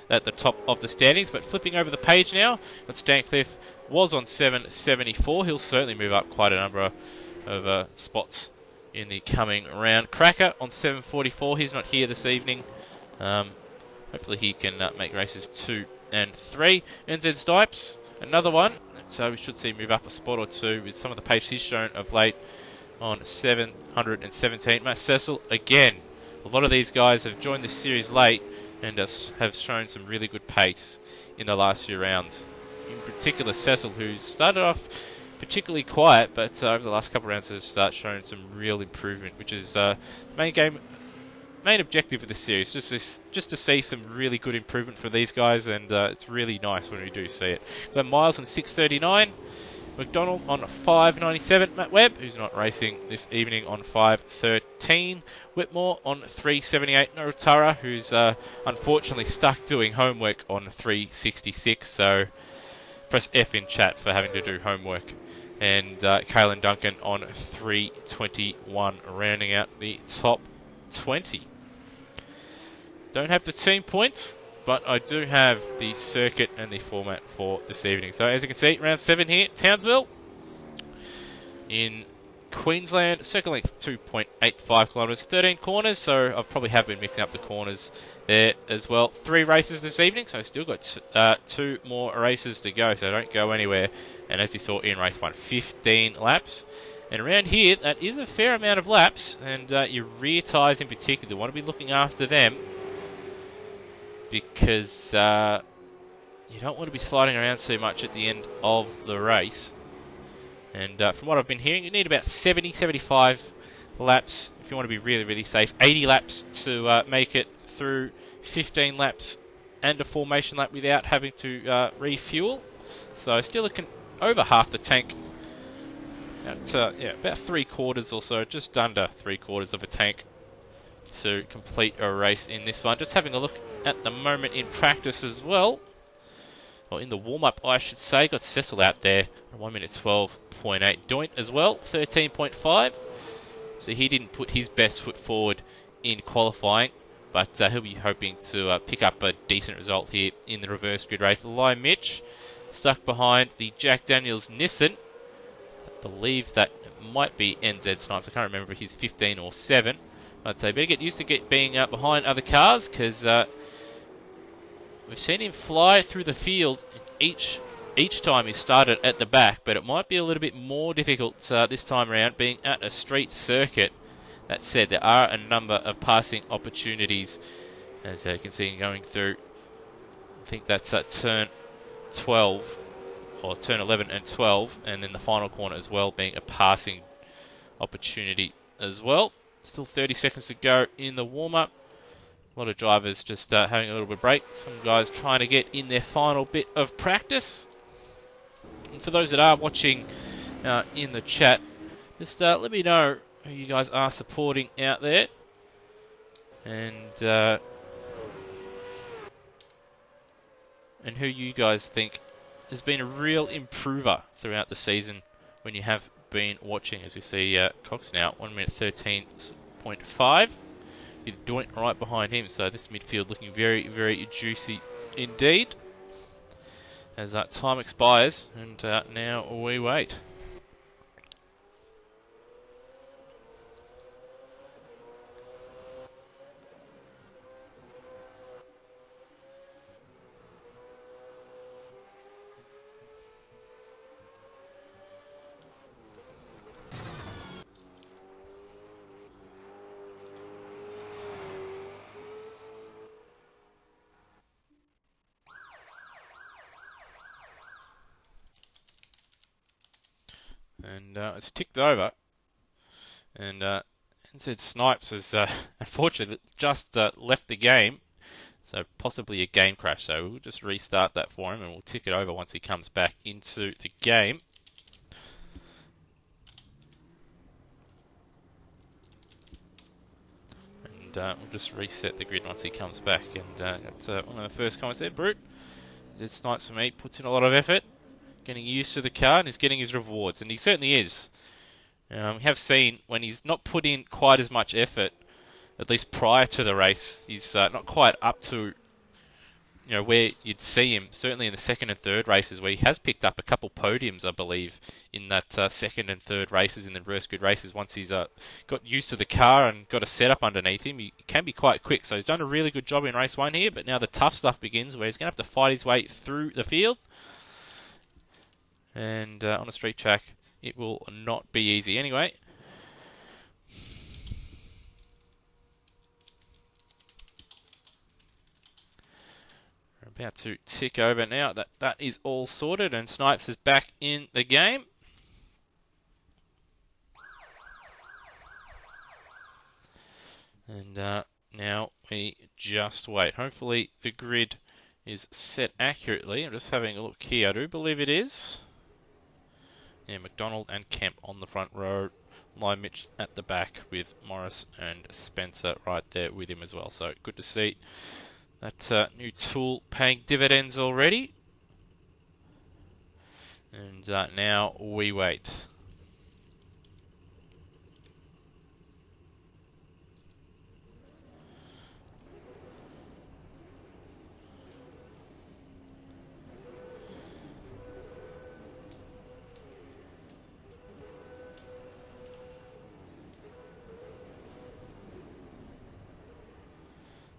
at the top of the standings, but flipping over the page now, that Stancliffe was on 7.74. He'll certainly move up quite a number of spots in the coming round. Cracker on 7.44. He's not here this evening. Hopefully he can make races 2 and 3. NZ Stipes, another one. So we should see him move up a spot or two with some of the pace he's shown of late on 717. Matt Cecil, again, a lot of these guys have joined this series late and have shown some really good pace in the last few rounds. In particular, Cecil, who started off particularly quiet, but over the last couple of rounds has shown some real improvement, which is main objective of the series, just to see some really good improvement for these guys, and it's really nice when we do see it. We've got Miles on 6.39. Mcdonald on 5.97. Matt Webb, who's not racing this evening, on 5.13. Whitmore on 3.78. Norutara, who's unfortunately stuck doing homework, on 3.66. So press F in chat for having to do homework. And Kaylin Duncan on 3.21, rounding out the top 20. Don't have the team points, but I do have the circuit and the format for this evening. So as you can see, round 7 here, Townsville in Queensland, circle length 2.85 kilometres, 13 corners, so I probably have been mixing up the corners there as well. 3 races this evening, so I've still got 2 more races to go, so don't go anywhere. And as you saw in race 1, 15 laps. And around here, that is a fair amount of laps, and your rear tyres in particular, want to be looking after them, because you don't want to be sliding around too much at the end of the race. And from what I've been hearing, you need about 70-75 laps if you want to be really, really safe. 80 laps to make it through 15 laps and a formation lap without having to refuel. So still over half the tank. About 3/4 or so, just under 3/4 of a tank to complete a race in this one. Just having a look at the moment in practice as well. Or in the warm-up, I should say. Got Cecil out there, 1 minute 12.8. Doint as well, 13.5. So he didn't put his best foot forward in qualifying, but he'll be hoping to pick up a decent result here in the reverse grid race. Lime Mitch stuck behind the Jack Daniels Nissan. I believe that might be NZ Snipes. I can't remember if he's 15 or 7. But better get used to being behind other cars, because we've seen him fly through the field each time he started at the back, but it might be a little bit more difficult this time around, being at a street circuit. That said, there are a number of passing opportunities, as you can see going through. I think that's at turn 12, or turn 11 and 12, and then the final corner as well being a passing opportunity as well. Still 30 seconds to go in the warm-up. A lot of drivers just having a little bit of break. Some guys trying to get in their final bit of practice. And for those that are watching in the chat, just let me know who you guys are supporting out there. And who you guys think has been a real improver throughout the season when you have been watching. As we see Cox now, 1 minute 13.5. With Doint right behind him. So this midfield looking very, very juicy indeed. As that time expires, and now we wait. And it's ticked over. And NZ Snipes has unfortunately just left the game. So possibly a game crash. So we'll just restart that for him and we'll tick it over once he comes back into the game. And we'll just reset the grid once he comes back. And that's one of the first comments there. Brute, NZ Snipes for me, puts in a lot of effort. Getting used to the car and he's getting his rewards. And he certainly is. We have seen when he's not put in quite as much effort, at least prior to the race, he's not quite up to where you'd see him. Certainly in the second and third races, where he has picked up a couple podiums, I believe, in that second and third races, in the reverse grid races. Once he's got used to the car and got a setup underneath him, he can be quite quick. So he's done a really good job in race 1 here. But now the tough stuff begins, where he's going to have to fight his way through the field. And on a street track, it will not be easy. Anyway, we're about to tick over now. That is all sorted, and Snipes is back in the game. And now we just wait. Hopefully the grid is set accurately. I'm just having a look here. I do believe it is. Yeah, Mcdonald and Kemp on the front row. Live Mitch at the back with Morris and Spencer right there with him as well. So good to see that new tool paying dividends already. And now we wait.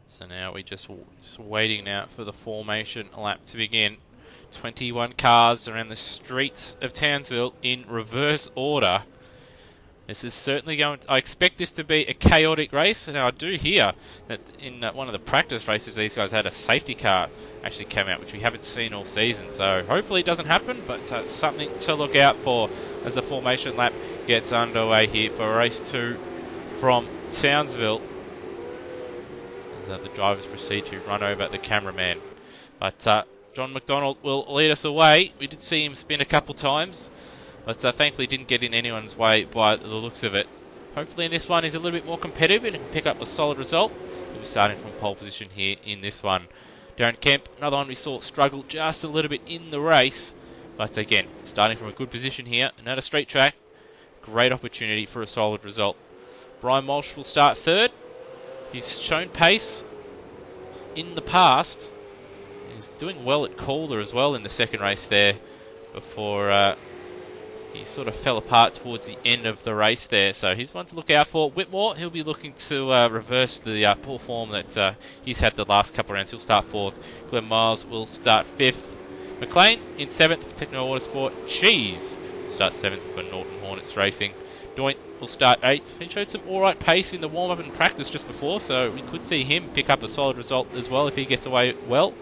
So now we just waiting now for the formation lap to begin. 21 cars around the streets of Townsville in reverse order. This is certainly going to, I expect this to be a chaotic race. Now I do hear that in one of the practice races these guys had a safety car actually come out, which we haven't seen all season. So hopefully it doesn't happen, but it's something to look out for as the formation lap gets underway here for race 2 from Townsville. The drivers proceed to run over the cameraman. But John McDonald will lead us away. We did see him spin a couple times, but thankfully didn't get in anyone's way by the looks of it. Hopefully in this one he's a little bit more competitive and can pick up a solid result. We'll be starting from pole position here in this one. Darren Kemp, another one we saw struggle just a little bit in the race, but again, starting from a good position here. Another straight track, great opportunity for a solid result. Brian Walsh will start third. He's shown pace in the past. He's doing well at Calder as well in the second race there before he sort of fell apart towards the end of the race there. So he's one to look out for. Whitmore, he'll be looking to reverse the poor form that he's had the last couple of rounds. He'll start 4th. Glenn Miles will start 5th. Mcclain in 7th for Techno Autosport. Cheese starts 7th for Norton Hornets Racing. Doint will start 8th. He showed some alright pace in the warm-up and practice just before, so we could see him pick up a solid result as well if he gets away well.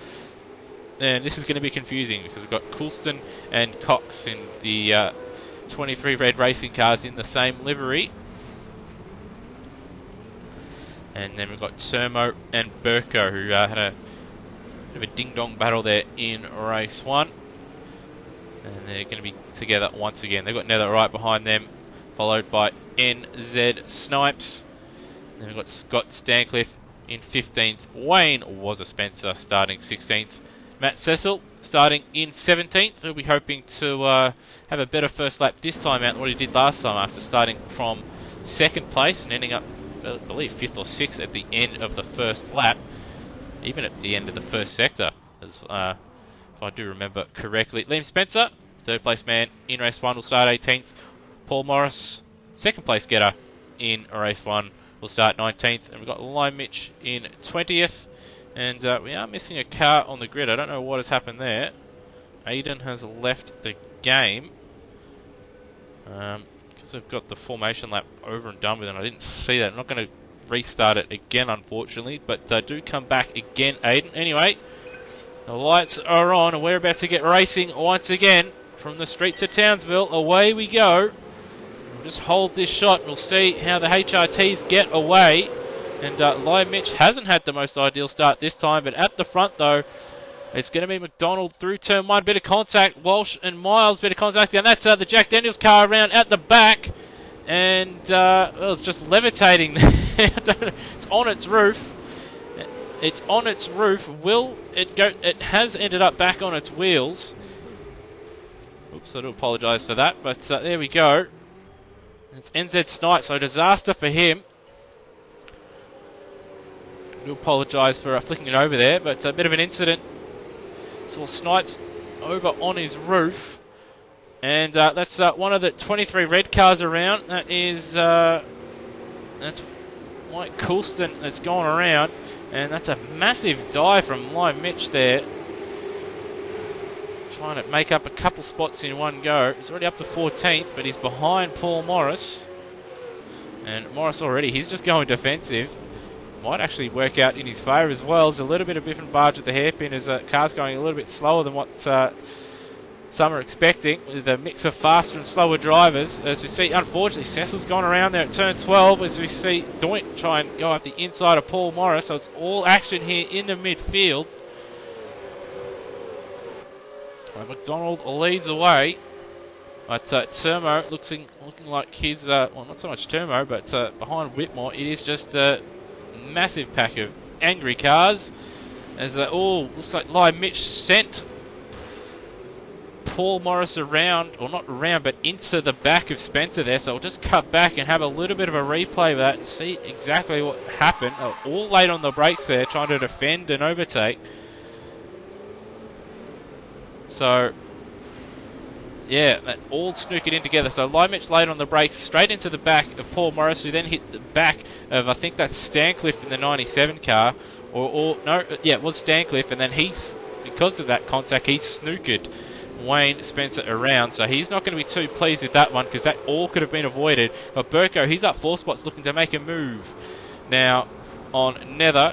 And this is going to be confusing because we've got Coulston and Cox in the 23 red racing cars in the same livery. And then we've got Termo and Burko, who had a bit of a ding-dong battle there in race 1. And they're going to be together once again. They've got Nether right behind them, followed by NZ Snipes. And then we've got Scott Stancliffe in 15th. Wayne was a Spencer starting 16th. Matt Cecil starting in 17th. He'll be hoping to have a better first lap this time out than what he did last time after starting from 2nd place and ending up, I believe, 5th or 6th at the end of the first lap. Even at the end of the first sector, as if I do remember correctly. Liam Spencer, 3rd place man in race 1, will start 18th. Paul Morris, 2nd place getter in race 1, will start 19th. And we've got Lime Mitch in 20th. And we are missing a car on the grid. I don't know what has happened there. Aiden has left the game. Because I've got the formation lap over and done with, and I didn't see that. I'm not going to restart it again, unfortunately. But do come back again, Aiden. Anyway, the lights are on, and we're about to get racing once again. From the street to Townsville, away we go. We'll just hold this shot, and we'll see how the HRTs get away. And Lime Mitch hasn't had the most ideal start this time, but at the front, though, it's going to be Mcdonald through turn 1. Bit of contact. Walsh and Miles, bit of contact. And that's the Jack Daniels car around at the back. And well, it's just levitating. It's on its roof. It's on its roof. Will it go? It has ended up back on its wheels. Oops, I do apologise for that. But there we go. It's NZ Snipe, so disaster for him. I do apologise for flicking it over there, but a bit of an incident. Saw Snipes over on his roof. And that's one of the 23 red cars around. That is, that's Mike Coulston that's gone around. And that's a massive dive from Lime Mitch there. Trying to make up a couple spots in one go. He's already up to 14th, but he's behind Paul Morris. And Morris already, he's just going defensive. Might actually work out in his favour as well. There's a little bit of biff and barge at the hairpin as car's going a little bit slower than what some are expecting, with a mix of faster and slower drivers. As we see, unfortunately, Cecil's gone around there at turn 12, as we see Doint try and go up the inside of Paul Morris. So it's all action here in the midfield. Mcdonald leads away, but Termo looking like his, well, not so much Termo, but behind Whitmore, it is just a massive pack of angry cars, as looks like Lime Mitch sent Paul Morris around, or not around, but into the back of Spencer there. So we'll just cut back and have a little bit of a replay of that and see exactly what happened. All late on the brakes there, trying to defend and overtake. So yeah, that all snookered in together. So Lime Mitch late on the brakes, straight into the back of Paul Morris, who then hit the back of, I think that's Stancliffe in the 97 car. It was Stancliffe, and then because of that contact, he snookered Wayne Spencer around. So he's not going to be too pleased with that one, because that all could have been avoided. But Burko, he's up 4 spots looking to make a move. Now, on Nether,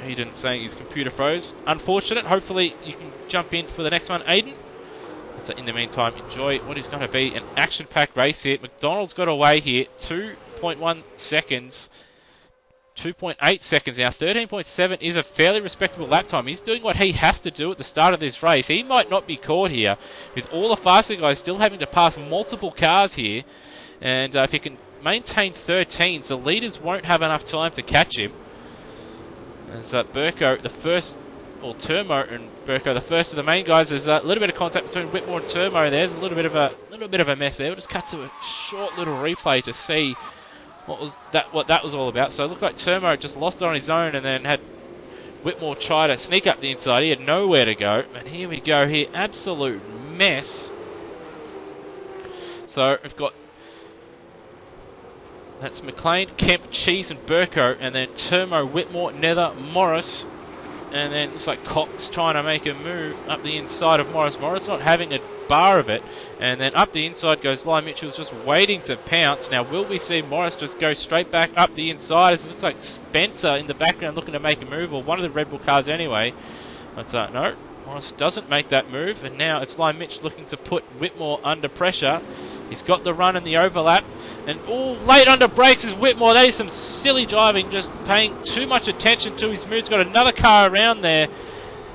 Hayden saying his computer froze. Unfortunate. Hopefully you can jump in for the next one, Aiden. So in the meantime, enjoy what is going to be an action-packed race here. McDonald's got away here, 2.1 seconds, 2.8 seconds now. 13.7 is a fairly respectable lap time. He's doing what he has to do at the start of this race. He might not be caught here, with all the faster guys still having to pass multiple cars here. And if he can maintain 13s, the leaders won't have enough time to catch him. As Burko, the first, or Termo and Burko, the first of the main guys. There's a little bit of contact between Whitmore and Termo. There's a little bit of a mess there. We'll just cut to a short little replay to see what that was all about. So it looks like Termo just lost it on his own, and then had Whitmore try to sneak up the inside. He had nowhere to go. And here we go here, absolute mess. So we've got, that's Mclain, Kemp, Cheese and Burko, and then Termo, Whitmore, Nether, Morris. And then looks like Cox trying to make a move up the inside of Morris. Morris not having a bar of it. And then up the inside goes Lime Mitchell's just waiting to pounce. Now will we see Morris just go straight back up the inside, as it looks like Spencer in the background looking to make a move, or one of the Red Bull cars anyway. But no, Morris doesn't make that move. And now it's Lime Mitch looking to put Whitmore under pressure. He's got the run and the overlap. And late under brakes is Whitmore. That is some silly driving, just paying too much attention to his moves. Got another car around there.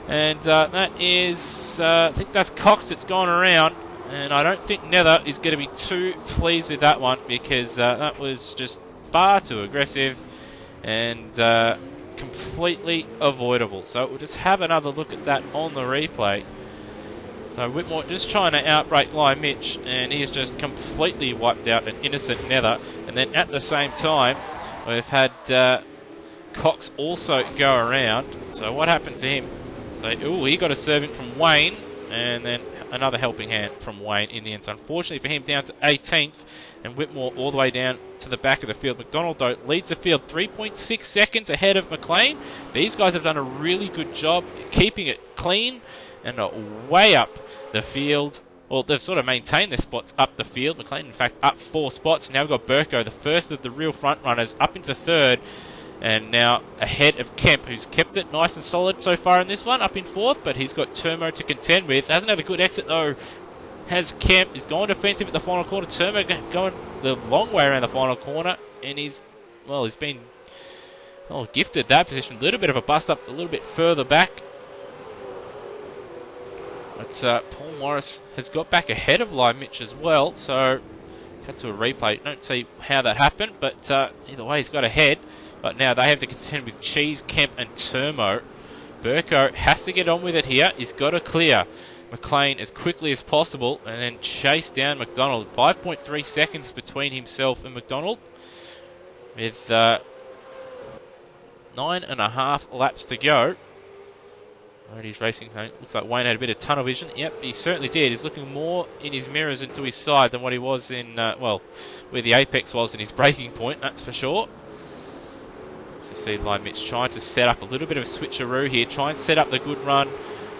And that is, I think that's Cox that's gone around. And I don't think Nether is going to be too pleased with that one, because that was just far too aggressive and completely avoidable. So we'll just have another look at that on the replay. So Whitmore just trying to outbrake Line Mitch, and he has just completely wiped out an innocent Nether. And then at the same time, we've had Cox also go around. So what happened to him? So he got a servant from Wayne, and then another helping hand from Wayne in the end. So unfortunately for him, down to 18th, and Whitmore all the way down to the back of the field. Mcdonald, though, leads the field 3.6 seconds ahead of Mcclain. These guys have done a really good job keeping it clean and way up the field. Well, they've sort of maintained their spots up the field. Mcclain, in fact, up 4 spots. Now we've got Burko, the first of the real front runners, up into 3rd. And now ahead of Kemp, who's kept it nice and solid so far in this one, up in 4th. But he's got Termo to contend with. Hasn't had a good exit, though. Has Kemp. He's going defensive at the final corner. Termo going the long way around the final corner. And he's been gifted that position. A little bit of a bust up a little bit further back. But Paul Morris has got back ahead of Line Mitch as well, so cut to a replay. Don't see how that happened, but either way he's got ahead. But now they have to contend with Cheese, Kemp and Termo. Burko has to get on with it here. He's got to clear Mcclain as quickly as possible and then chase down Mcdonald. 5.3 seconds between himself and Mcdonald, with 9.5 laps to go. He's racing. Looks like Wayne had a bit of tunnel vision. Yep, he certainly did. He's looking more in his mirrors and to his side than what he was in, where the apex was in his braking point, that's for sure. So you see Line Mitch trying to set up a little bit of a switcheroo here, try and set up the good run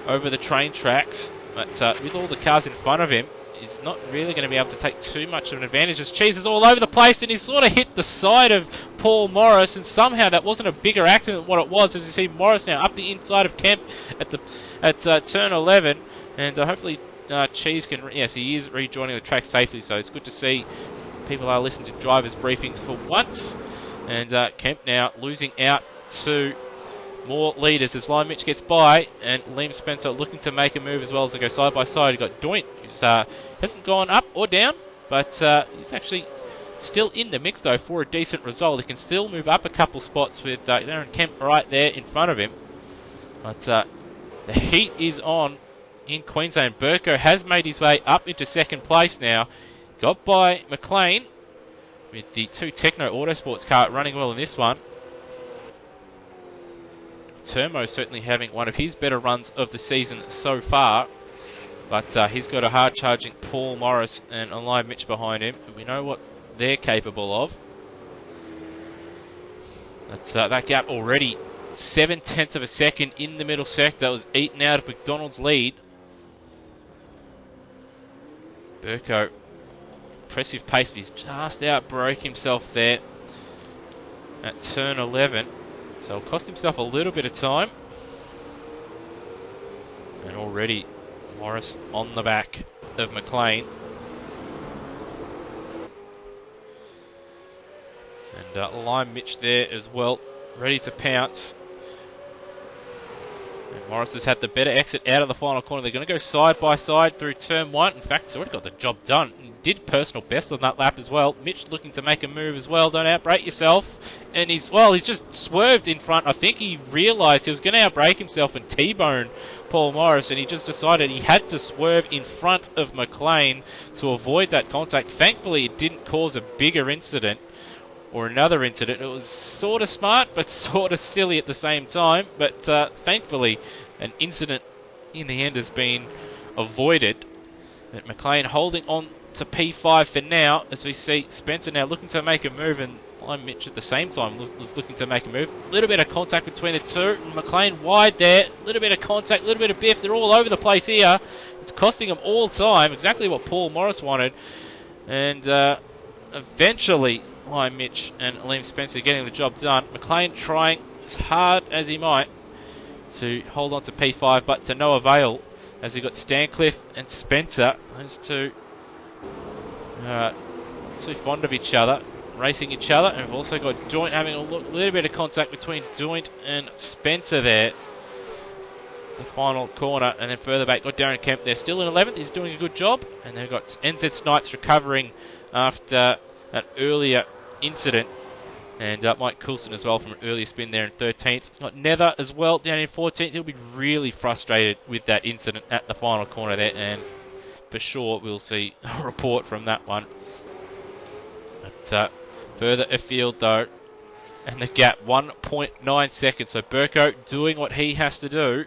over the train tracks. But with all the cars in front of him, he's not really going to be able to take too much of an advantage, as Cheese is all over the place, and he's sort of hit the side of Paul Morris, and somehow that wasn't a bigger accident than what it was, as you see Morris now up the inside of Kemp at turn 11, and hopefully Cheese can, yes, he is rejoining the track safely, so it's good to see people are listening to drivers' briefings for once. And Kemp now losing out to more leaders as Line Mitch gets by, and Liam Spencer looking to make a move as well as they go side by side. You've got Doint, who's hasn't gone up or down, but he's actually still in the mix though for a decent result. He can still move up a couple spots with Aaron Kemp right there in front of him. But the heat is on in Queensland. Burko has made his way up into 2nd place now. Got by Mcclain with the 2 Techno Autosports car running well in this one. Termo certainly having one of his better runs of the season so far. But he's got a hard-charging Paul Morris and a Line Mitch behind him. And we know what they're capable of. That's that gap already 0.7 of a second in the middle sector. That was eaten out of McDonald's lead. Burko, impressive pace, but he's just outbroke himself there at turn 11. So he'll cost himself a little bit of time. And already Morris on the back of Mcclain. And Lime Mitch there as well, ready to pounce. And Morris has had the better exit out of the final corner. They're going to go side by side through turn 1. In fact, he's already got the job done. He did personal best on that lap as well. Mitch looking to make a move as well. Don't outbrake yourself. And he's just swerved in front. I think he realised he was going to outbrake himself and T-bone Paul Morris, and he just decided he had to swerve in front of Mcclain to avoid that contact. Thankfully, it didn't cause a bigger incident or another incident. It was sort of smart, but sort of silly at the same time. But thankfully, an incident in the end has been avoided. But Mcclain holding on to P5 for now, as we see Spencer now looking to make a move, and Mitch at the same time was looking to make a move. A little bit of contact between the two, and Mcclain wide there. A little bit of contact, a little bit of biff. They're all over the place here. It's costing them all time, exactly what Paul Morris wanted. And eventually, Mitch and Liam Spencer getting the job done. Mcclain trying as hard as he might to hold on to P5, but to no avail, as he got Stancliffe and Spencer, those two too fond of each other, racing each other. And we've also got Joint having a little bit of contact between Joint and Spencer there. The final corner, and then further back got Darren Kemp there, still in 11th. He's doing a good job. And they've got NZ Snipes recovering after an earlier incident. And Mike Coulson as well from an earlier spin there in 13th. Got Nether as well down in 14th. He'll be really frustrated with that incident at the final corner there, and for sure we'll see a report from that one. But further afield though, and the gap 1.9 seconds. So Burko doing what he has to do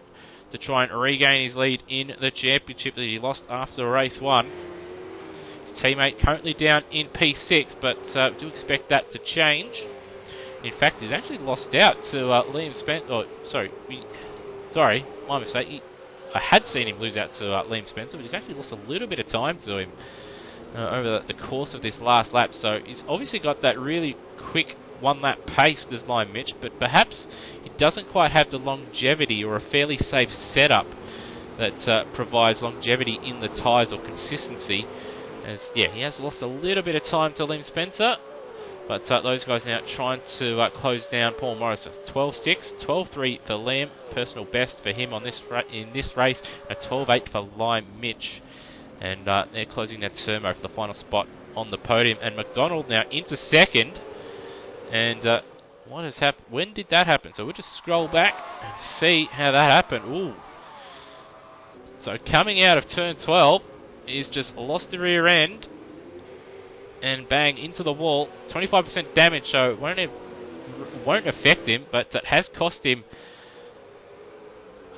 to try and regain his lead in the championship that he lost after race 1. His teammate currently down in P6, but do expect that to change. In fact, he's actually lost out to Liam Spencer. Oh, sorry, my mistake. I had seen him lose out to Liam Spencer, but he's actually lost a little bit of time to him over the course of this last lap. So he's obviously got that really quick one-lap pace, does Lime Mitch, but perhaps he doesn't quite have the longevity or a fairly safe setup that provides longevity in the tyres or consistency. As he has lost a little bit of time to Liam Spencer. But those guys now trying to close down Paul Morris. 12.6, 12.3 for Liam, personal best for him on in this race, and a 12.8 for Lime Mitch. And they're closing down Termo for the final spot on the podium. And Mcdonald now into second. And what has happened? When did that happen? So we'll just scroll back and see how that happened. Ooh. So coming out of turn 12, he's just lost the rear end. And bang into the wall, 25% damage, so it won't affect him, but that has cost him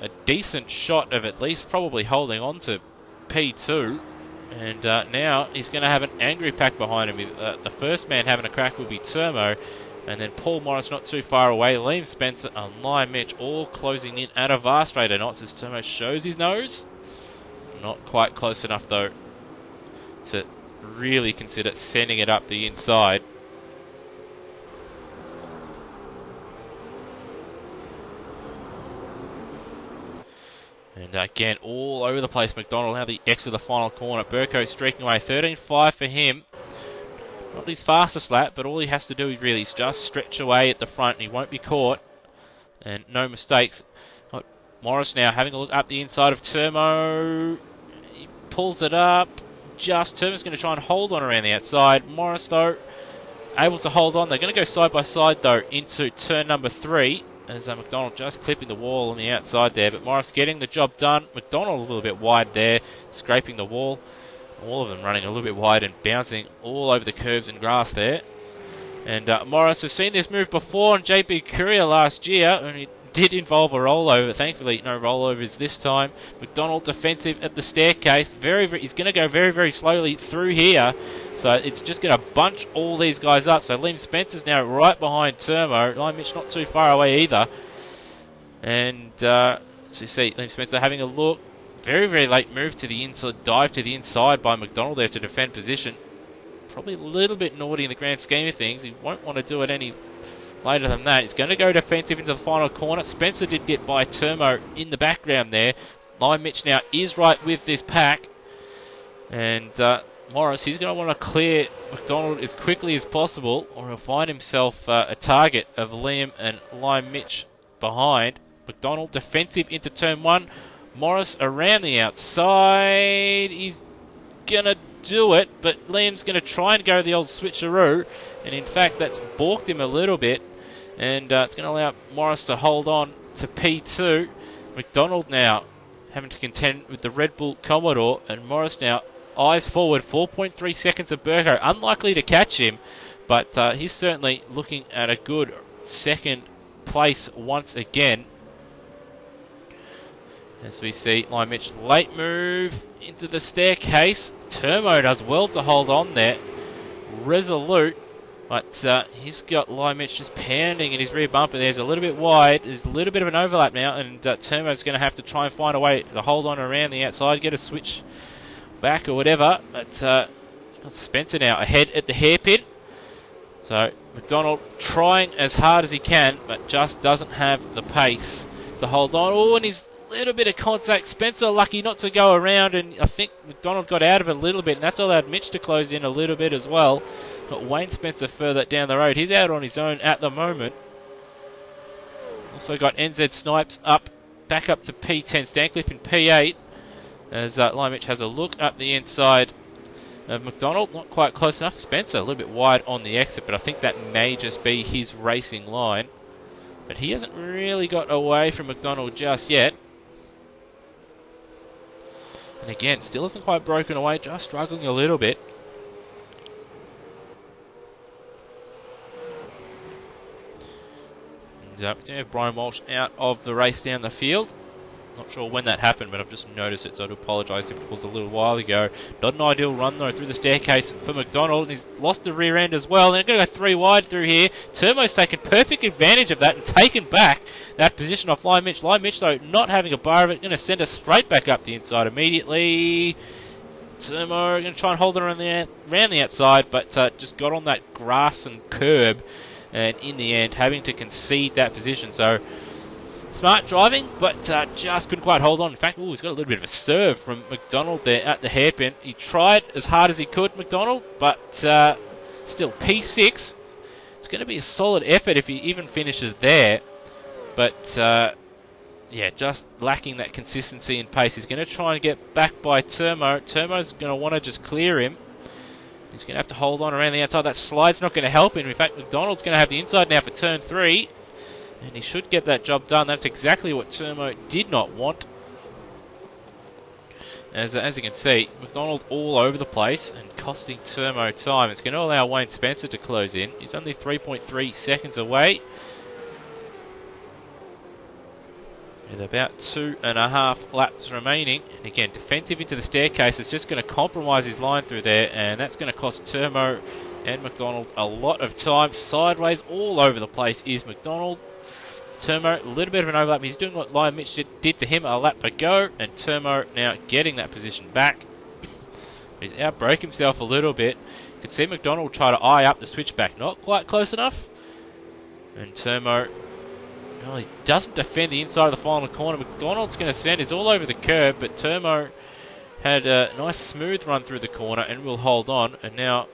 a decent shot of at least probably holding on to P2. And now he's going to have an angry pack behind him. The first man having a crack will be Termo, and then Paul Morris not too far away, Liam Spencer and Lime Mitch all closing in at a vast rate of knots as Termo shows his nose. Not quite close enough though to really consider sending it up the inside. And again, all over the place, Mcdonald now the X of the final corner. Burko streaking away, 13.5 for him. Not his fastest lap, but all he has to do really is just stretch away at the front and he won't be caught. And no mistakes. Got Morris now having a look up the inside of Termo. He pulls it up. Termo's going to try and hold on around the outside. Morris, though, able to hold on. They're going to go side by side, though, into turn number 3. As Mcdonald just clipping the wall on the outside there. But Morris getting the job done. Mcdonald a little bit wide there, scraping the wall. All of them running a little bit wide and bouncing all over the curves and grass there. And Morris has seen this move before on JB Courier last year, and it did involve a rollover. Thankfully, no rollovers this time. Mcdonald defensive at the staircase. He's going to go very, very slowly through here. So it's just going to bunch all these guys up. So Liam Spencer's now right behind Termo. Lime Mitch not too far away either. And so you see Liam Spencer having a look. Very, very late move to the inside, dive to the inside by Mcdonald there to defend position. Probably a little bit naughty in the grand scheme of things. He won't want to do it any later than that. He's going to go defensive into the final corner. Spencer did get by Termo in the background there. Lime Mitch now is right with this pack. And Morris, he's going to want to clear Mcdonald as quickly as possible, or he'll find himself a target of Liam and Lime Mitch behind. Mcdonald defensive into turn 1. Morris around the outside. He's going to do it, but Liam's going to try and go the old switcheroo. And in fact, that's balked him a little bit. And it's going to allow Morris to hold on to P2. Mcdonald now having to contend with the Red Bull Commodore. And Morris now eyes forward, 4.3 seconds of Burko. Unlikely to catch him, but he's certainly looking at a good second place once again. As we see, Lime Mitch late move into the staircase. Termo does well to hold on there. Resolute. But he's got Lime Mitch just pounding in his rear bumper. There's a little bit wide. There's a little bit of an overlap now. And Termo's going to have to try and find a way to hold on around the outside. Get a switch back or whatever. But got Spencer now ahead at the hairpin. So Mcdonald trying as hard as he can. But just doesn't have the pace to hold on. Oh, and he's Little bit of contact. Spencer lucky not to go around, and I think Mcdonald got out of it a little bit, and that's allowed Mitch to close in a little bit as well. Got Wayne Spencer further down the road. He's out on his own at the moment. Also got NZ Snipes back up to P10, Stancliffe in P8, as Lime Mitch has a look up the inside of Mcdonald. Not quite close enough. Spencer a little bit wide on the exit, but I think that may just be his racing line. But he hasn't really got away from Mcdonald just yet. And again, still isn't quite broken away, just struggling a little bit. And we have Brian Walsh out of the race down the field. Not sure when that happened, but I've just noticed it, so I do apologise if it was a little while ago. Not an ideal run, though, through the staircase for Mcdonald, and he's lost the rear end as well. They're going to go 3 wide through here. Termo's taken perfect advantage of that and taken back that position off Lime Mitch. Lime Mitch, though, not having a bar of it, going to send us straight back up the inside immediately. Termo going to try and hold it around the outside, but just got on that grass and curb, and in the end, having to concede that position. So, smart driving, but just couldn't quite hold on. In fact, he's got a little bit of a serve from Mcdonald there at the hairpin. He tried as hard as he could, Mcdonald, but still, P6. It's going to be a solid effort if he even finishes there. But, yeah, just lacking that consistency and pace. He's going to try and get back by Termo. Termo's going to want to just clear him. He's going to have to hold on around the outside. That slide's not going to help him. In fact, Mcdonald's going to have the inside now for turn 3. And he should get that job done. That's exactly what Termo did not want. As you can see, Mcdonald all over the place and costing Termo time. It's going to allow Wayne Spencer to close in. He's only 3.3 seconds away, with about 2.5 laps remaining. And again, defensive into the staircase is just going to compromise his line through there, and that's going to cost Termo and Mcdonald a lot of time. Sideways all over the place is Mcdonald. Termo, a little bit of an overlap. He's doing what Lime Mitch did to him a lap ago, and Termo now getting that position back. He's outbroke himself a little bit. You can see Mcdonald try to eye up the switchback. Not quite close enough. And Termo, well, he doesn't defend the inside of the final corner. Mcdonald's going to send. He's all over the curb, but Termo had a nice smooth run through the corner and will hold on. And now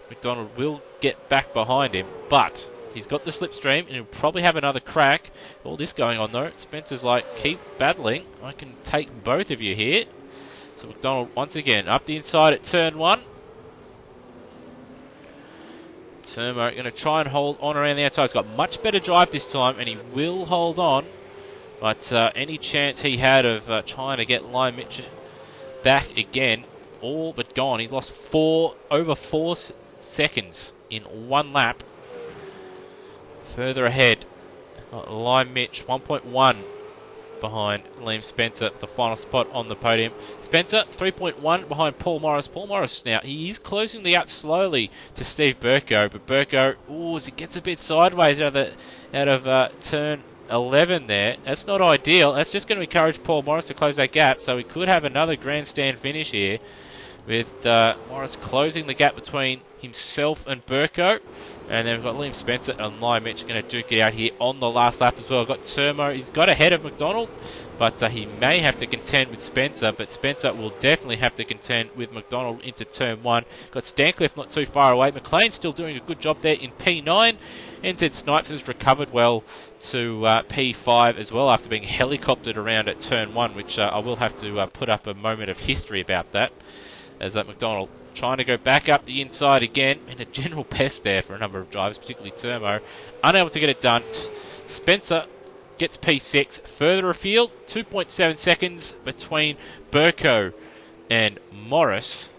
Mcdonald will get back behind him, but he's got the slipstream and he'll probably have another crack. All this going on though. Spencer's like, keep battling. I can take both of you here. So Mcdonald once again up the inside at turn 1. Termo going to try and hold on around the outside. He's got much better drive this time and he will hold on. But any chance he had of trying to get Lime Mitch back again, all but gone. He's lost over 4 seconds in 1 lap. Further ahead, Lime Mitch 1.1 behind Liam Spencer, the final spot on the podium. Spencer 3.1 behind Paul Morris. Paul Morris now, he is closing the gap slowly to Steve Burko, but Burko, as it gets a bit sideways out of turn 11 there. That's not ideal. That's just going to encourage Paul Morris to close that gap, so we could have another grandstand finish here with Morris closing the gap between himself and Burko. And then we've got Liam Spencer and Lime Mitch going to duke it out here on the last lap as well. Got Termo, he's got ahead of Mcdonald, but he may have to contend with Spencer, but Spencer will definitely have to contend with Mcdonald into turn 1. Got Stancliffe not too far away. Mcclain still doing a good job there in P9. NZ Snipes has recovered well to P5 as well after being helicoptered around at turn 1, which I will have to put up a moment of history about that. As Mcdonald trying to go back up the inside again, and a general pest there for a number of drivers, particularly Termo. Unable to get it done. Spencer gets P6. Further afield, 2.7 seconds between Burko and Morris.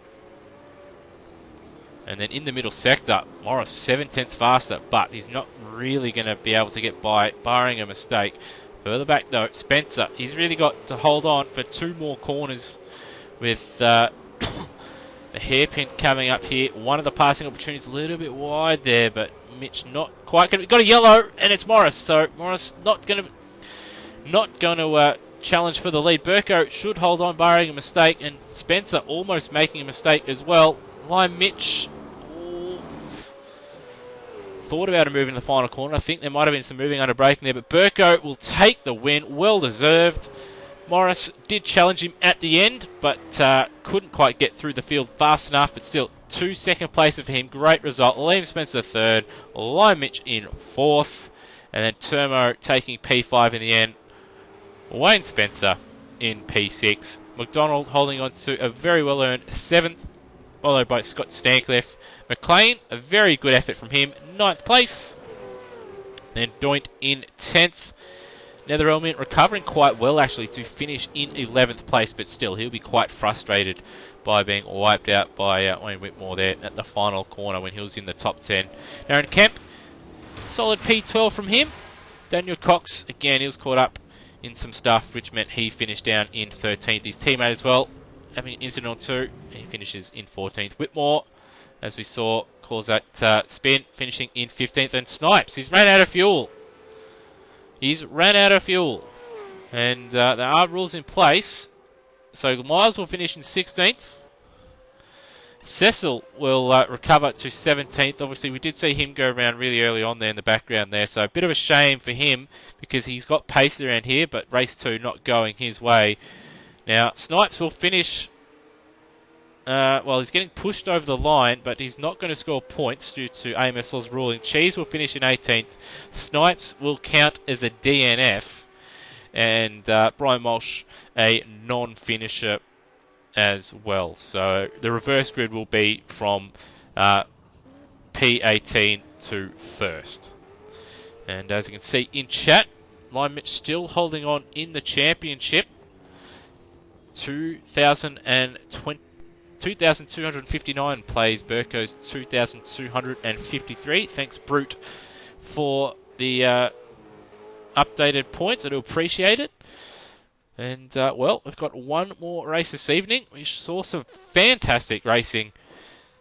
And then in the middle sector, Morris 7/10 faster, but he's not really going to be able to get by, barring a mistake. Further back though, Spencer, he's really got to hold on for 2 more corners with the hairpin coming up here. One of the passing opportunities a little bit wide there, but Mitch not quite going to... Got a yellow, and it's Morris. So Morris not going to challenge for the lead. Burko should hold on barring a mistake, and Spencer almost making a mistake as well. Lime Mitch thought about a move in the final corner. I think there might have been some moving under braking there, but Burko will take the win. Well deserved. Morris did challenge him at the end, but couldn't quite get through the field fast enough. But still, 2 second places for him. Great result. Liam Spencer third. Mitch in fourth. And then Termo taking P5 in the end. Wayne Spencer in P6. Mcdonald holding on to a very well-earned 7th, followed by Scott Stancliffe. Mcclain, a very good effort from him, 9th place. Then Doint in 10th. Netherelmont recovering quite well actually to finish in 11th place, but still he'll be quite frustrated by being wiped out by Wayne Whitmore there at the final corner when he was in the top 10. Aaron Kemp, solid P12 from him. Daniel Cox, again, he was caught up in some stuff, which meant he finished down in 13th. His teammate as well, having an incident or two, he finishes in 14th. Whitmore, as we saw, calls that spin, finishing in 15th. And Snipes, he's ran out of fuel. He's ran out of fuel. And there are rules in place. So Miles will finish in 16th. Cecil will recover to 17th. Obviously, we did see him go around really early on there in the background there. So a bit of a shame for him because he's got pace around here, but race 2 not going his way. Now, Snipes will finish... he's getting pushed over the line, but he's not going to score points due to AMSOZ ruling. Cheese will finish in 18th. Snipes will count as a DNF. And Brian Walsh, a non-finisher as well. So the reverse grid will be from P18 to first. And as you can see in chat, Mitch still holding on in the championship. 2,259 plays Burko's 2,253. Thanks, Brute, for the updated points. I do appreciate it. And, we've got one more race this evening. We saw some fantastic racing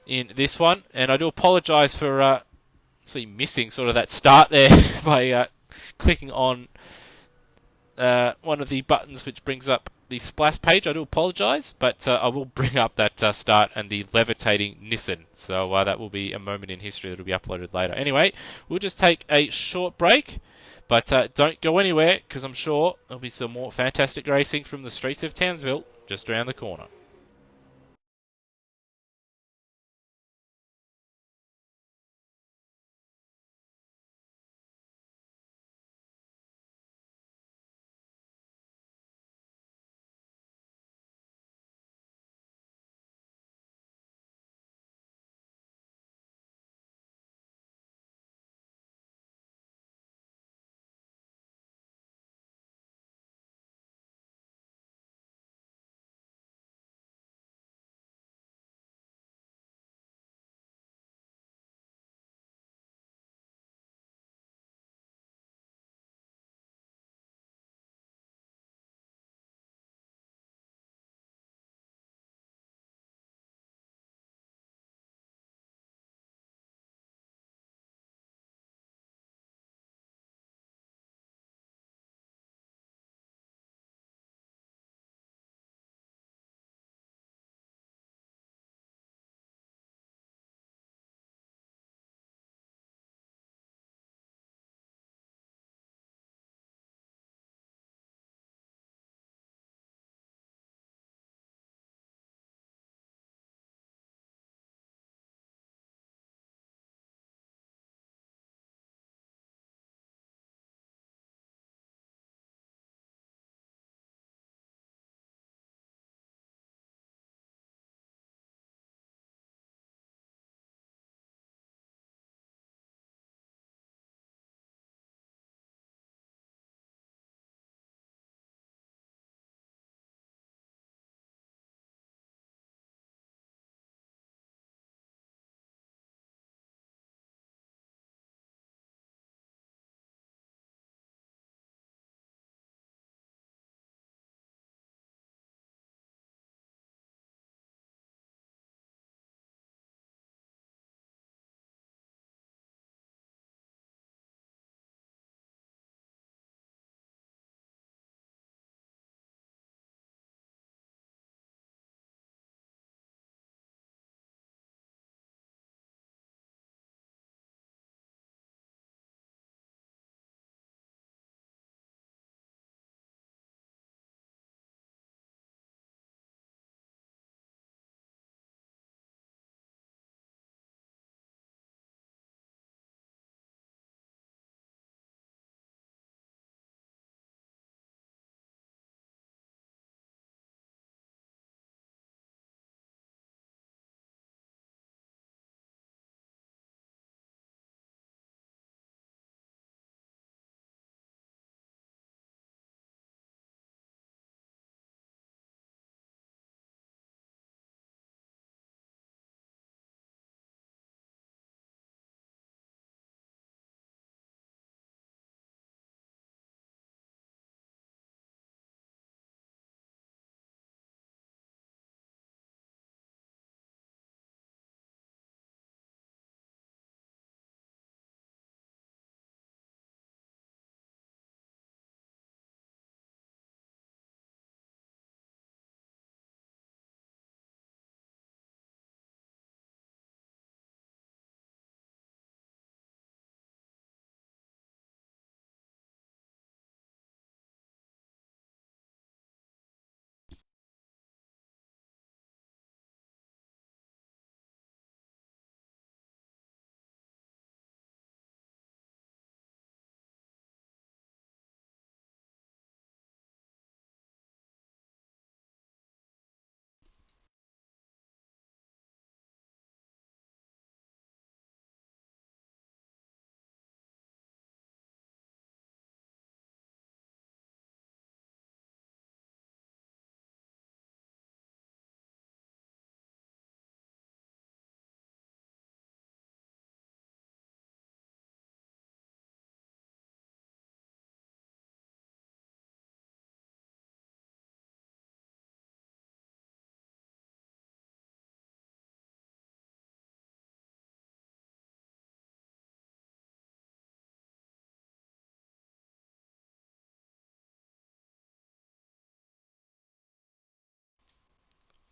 in this one. And I do apologise for missing sort of that start there by clicking on one of the buttons which brings up the splash page. I do apologise, but I will bring up that start and the levitating Nissan. So that will be a moment in history that will be uploaded later. Anyway, we'll just take a short break. But don't go anywhere, because I'm sure there'll be some more fantastic racing from the streets of Townsville just around the corner.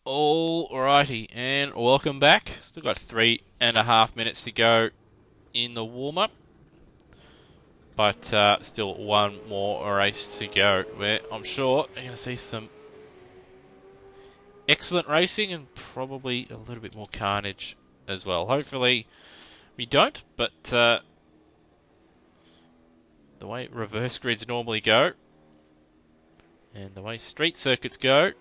Alrighty, and welcome back. Still got 3.5 minutes to go in the warm-up, but still one more race to go, where I'm sure you're going to see some excellent racing and probably a little bit more carnage as well. Hopefully we don't, but the way reverse grids normally go, and the way street circuits go,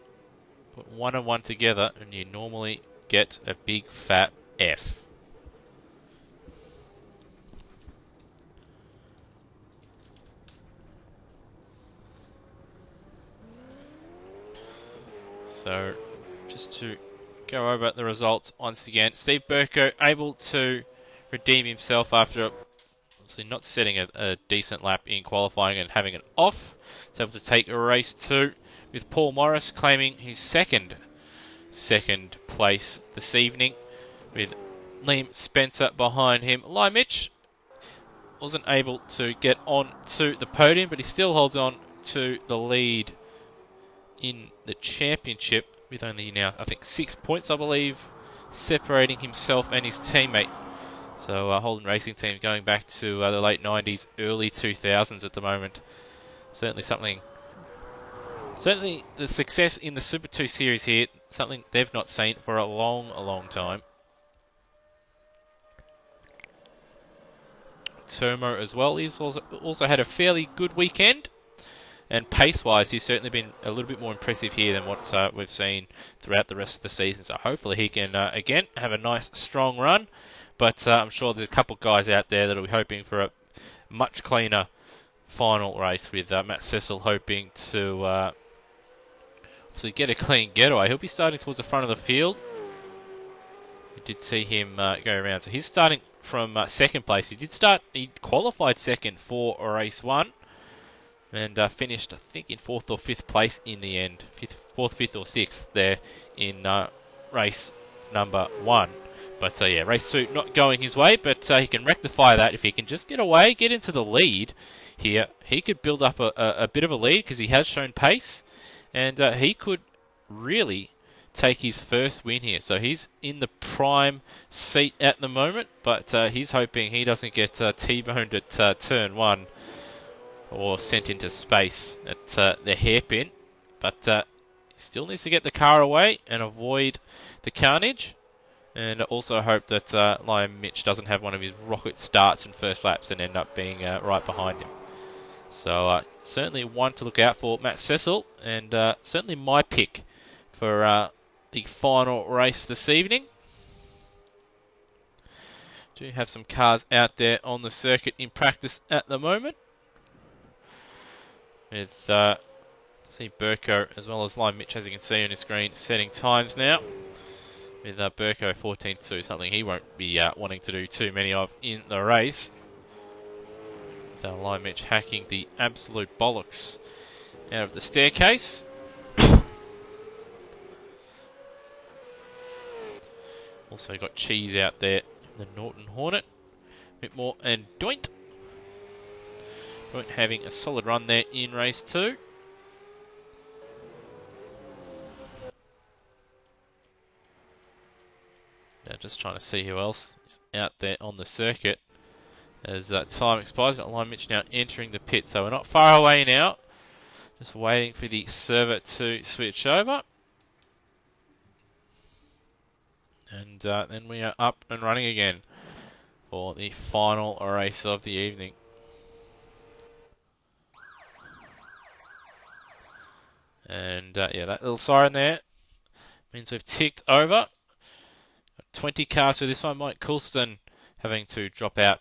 put one and one together and you normally get a big fat F. So just to go over the results once again, Steve Burko able to redeem himself after obviously not setting a decent lap in qualifying and having it off. He's able to take a race 2 with Paul Morris claiming his second place this evening, with Liam Spencer behind him. Mitch wasn't able to get on to the podium, but he still holds on to the lead in the championship with only now, I think, 6 points, I believe, separating himself and his teammate. So Holden Racing Team going back to the late 90s, early 2000s at the moment. Certainly the success in the Super 2 series here, something they've not seen for a long time. Termo as well, he's also had a fairly good weekend. And pace-wise, he's certainly been a little bit more impressive here than what we've seen throughout the rest of the season. So hopefully he can, again, have a nice, strong run. But I'm sure there's a couple of guys out there that will be hoping for a much cleaner final race, with Matt Cecil hoping to obviously get a clean getaway. He'll be starting towards the front of the field. We did see him go around. So he's starting from second place. He qualified second for race 1. And finished, I think, in 4th or 5th place in the end. 4th, 5th or 6th there in race number 1. But yeah, race 2 not going his way, but he can rectify that. If he can just get away, get into the lead here, he could build up a bit of a lead, because he has shown pace. And he could really take his first win here. So he's in the prime seat at the moment, but he's hoping he doesn't get T-boned at turn 1. Or sent into space at the hairpin. But he still needs to get the car away and avoid the carnage. And also hope that Liam Mitch doesn't have one of his rocket starts and first laps and end up being right behind him. So certainly one to look out for, Matt Cecil. And certainly my pick for the final race this evening. Do have some cars out there on the circuit in practice at the moment. With see Burko as well as Liam Mitch, as you can see on your screen, setting times now. With Burko 14.2, something he won't be wanting to do too many of in the race. With Liam Mitch hacking the absolute bollocks out of the staircase. Also got Cheese out there, the Norton Hornet. A bit more, and Doint. Having a solid run there in race 2. Now just trying to see who else is out there on the circuit as time expires. Got Liam Mitch now entering the pit, so we're not far away now. Just waiting for the server to switch over. And then we are up and running again for the final race of the evening. And yeah, that little siren there means we've ticked over. Got 20 cars for this one. Mike Coulston having to drop out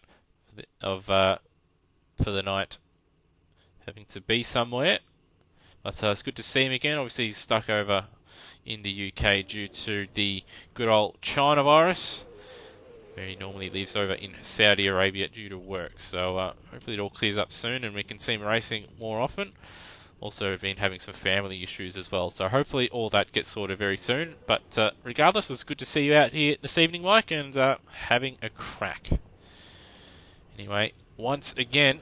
for the night, having to be somewhere. But it's good to see him again. Obviously, he's stuck over in the UK due to the good old China virus, where he normally lives over in Saudi Arabia due to work. So hopefully it all clears up soon and we can see him racing more often. Also been having some family issues as well, so hopefully all that gets sorted very soon. But regardless, it's good to see you out here this evening, Mike, and having a crack. Anyway, once again,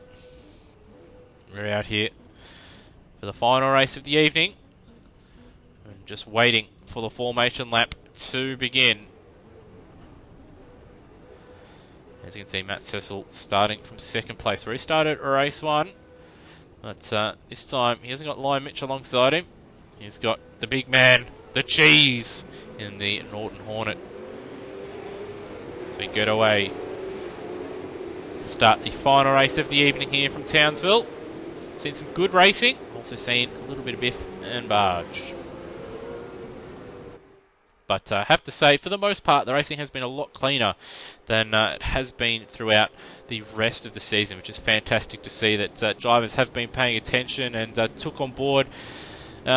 we're out here for the final race of the evening. And just waiting for the formation lap to begin. As you can see, Matt Cecil starting from second place, where he started race 1. But this time, he hasn't got Lion Mitch alongside him. He's got the big man, the cheese, in the Norton Hornet. So we get away to start the final race of the evening here from Townsville. Seen some good racing, also seen a little bit of biff and barge. But I have to say, for the most part, the racing has been a lot cleaner than it has been throughout the rest of the season, which is fantastic to see that drivers have been paying attention and took on board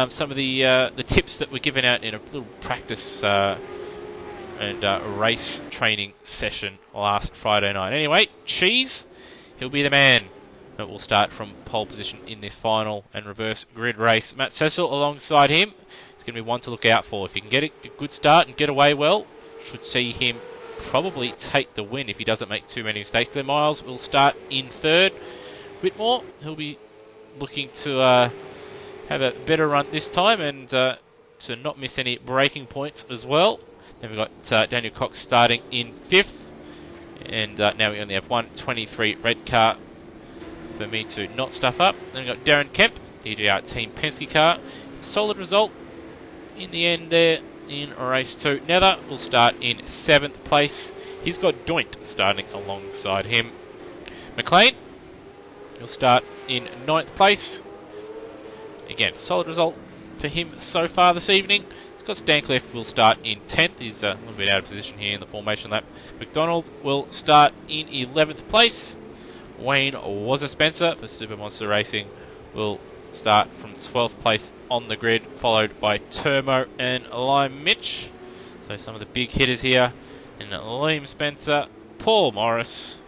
some of the tips that were given out in a little practice and race training session last Friday night. Anyway, Cheese, he'll be the man that will start from pole position in this final and reverse grid race. Matt Cecil alongside him is going to be one to look out for. If he can get a good start and get away well, should see him probably take the win if he doesn't make too many mistakes there. Miles will start in third. Whitmore, he'll be looking to have a better run this time and to not miss any braking points as well. Then we've got Daniel Cox starting in fifth. And now we only have 123 red car for me to not stuff up. Then we've got Darren Kemp, DJR Team Penske car. Solid result in the end there in race 2. Nether will start in 7th place. He's got Doint starting alongside him. Mcclain, he'll start in 9th place. Again, solid result for him so far this evening. Scott Stancliffe will start in 10th. He's a little bit out of position here in the formation lap. Mcdonald will start in 11th place. Wayne Spencer for Super Monster Racing will start from 12th place on the grid, followed by Termo and Lime Mitch. So some of the big hitters here. And Liam Spencer, Paul Morris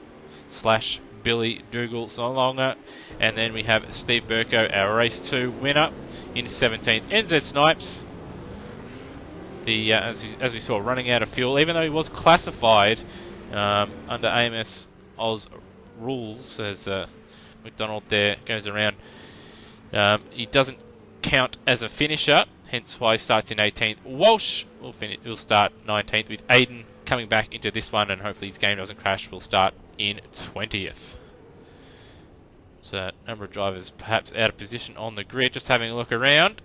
/ Billy Dougal so longer. And then we have Steve Burko, our race 2 winner, in 17th. NZ Snipes, as we saw, running out of fuel, even though he was classified under AMSOZ rules, as Mcdonald there goes around. He doesn't count as a finisher, hence why he starts in 18th. Walsh will start 19th, with Aiden coming back into this one, and hopefully his game doesn't crash. Will start in 20th. So a number of drivers perhaps out of position on the grid. Just having a look around.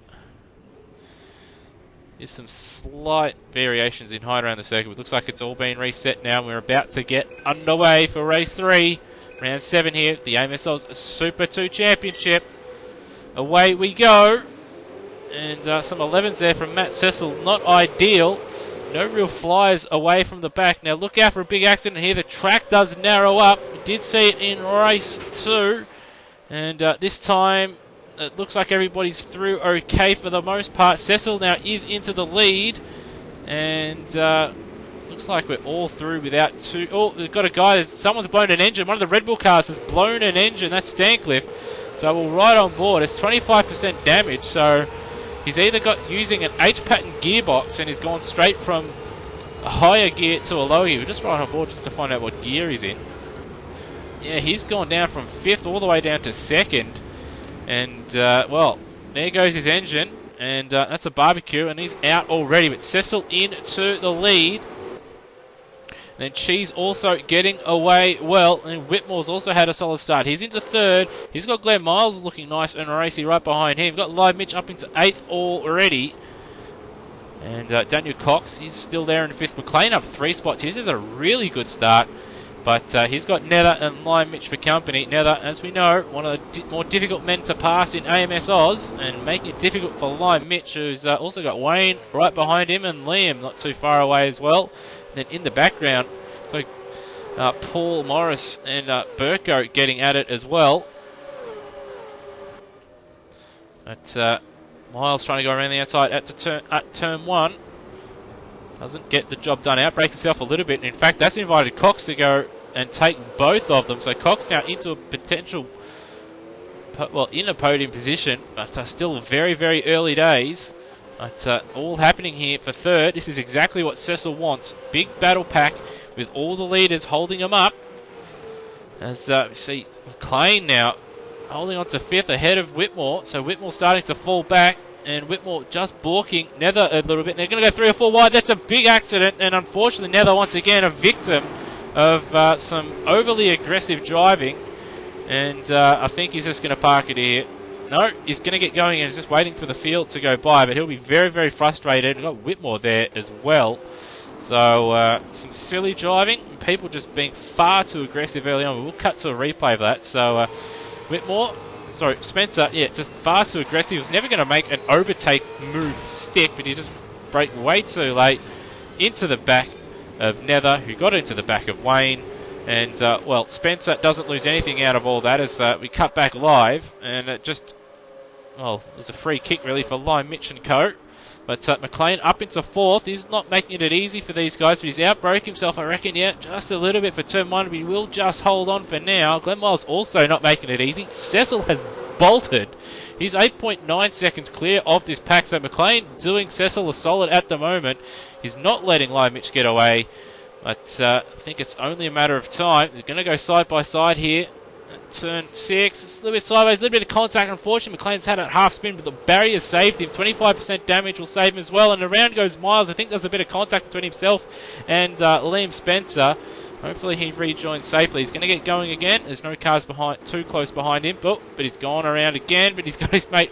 There's some slight variations in height around the circuit. It looks like it's all been reset now. We're about to get underway for race 3. Round 7 here, the AMSOZ Super 2 Championship. Away we go. And some 11s there from Matt Cecil. Not ideal. No real flyers away from the back. Now look out for a big accident here. The track does narrow up. We did see it in race 2. And this time it looks like everybody's through okay for the most part. Cecil now is into the lead. And looks like we're all through without two. Oh, we've got a guy. Someone's blown an engine. One of the Red Bull cars has blown an engine. That's Stancliffe. So we're right on board. It's 25% damage. So he's either got using an H-pattern gearbox and he's gone straight from a higher gear to a lower gear. We're just right on board just to find out what gear he's in. Yeah, he's gone down from 5th all the way down to 2nd. And, well, there goes his engine. And that's a barbecue, and he's out already. But Cecil into the lead. Then Cheese also getting away well. And Whitmore's also had a solid start. He's into 3rd. He's got Glenn Miles looking nice and racy right behind him. Got Live Mitch up into 8th already. And Daniel Cox, he's still there in 5th. Mcclain up 3 spots. His is a really good start. But he's got Nether and Lime Mitch for company. Nether, as we know, one of the more difficult men to pass in AMSOZ, and making it difficult for Lime Mitch, who's also got Wayne right behind him, and Liam not too far away as well. And then in the background, so Paul Morris and Burko getting at it as well. But Miles trying to go around the outside at turn 1. Doesn't get the job done. Outbreaks himself a little bit. And in fact, that's invited Cox to go and take both of them. So Cox now into a potential, well, in a podium position. But still very, very early days. But all happening here for 3rd. This is exactly what Cecil wants. Big battle pack with all the leaders holding him up. As we see Mcclain now holding on to 5th ahead of Whitmore. So Whitmore starting to fall back. and Whitmore just balking Nether a little bit. They're going to go 3 or 4 wide. That's a big accident, and unfortunately Nether once again a victim of some overly aggressive driving, and I think he's just going to park it here. No, he's going to get going and he's just waiting for the field to go by, but he'll be very, very frustrated. We've got Whitmore there as well. So, some silly driving, and people just being far too aggressive early on. We'll cut to a replay of that. So, Spencer, yeah, just far too aggressive. He was never going to make an overtake move stick, but he just braked way too late into the back of Nether, who got into the back of Wayne. And, well, Spencer doesn't lose anything out of all that as we cut back live, and it just, well, it was a free kick really for Lime, Mitch and co. But Mcclain up into 4th. He's not making it easy for these guys, but he's outbroke himself, I reckon, yeah, just a little bit for turn 1. But he will just hold on for now. Glenn Wiles also not making it easy. Cecil has bolted. He's 8.9 seconds clear of this pack, so Mcclain doing Cecil a solid at the moment. He's not letting Lime Mitch get away. But I think it's only a matter of time. They're going to go side by side here. Turn 6, it's a little bit sideways, a little bit of contact. Unfortunately, McClain's had a half spin, but the barrier saved him. 25% damage will save him as well. And around goes Miles. I think there's a bit of contact between himself and Liam Spencer. Hopefully he rejoins safely. He's going to get going again. There's no cars too close behind him, but he's gone around again. But he's got his mate.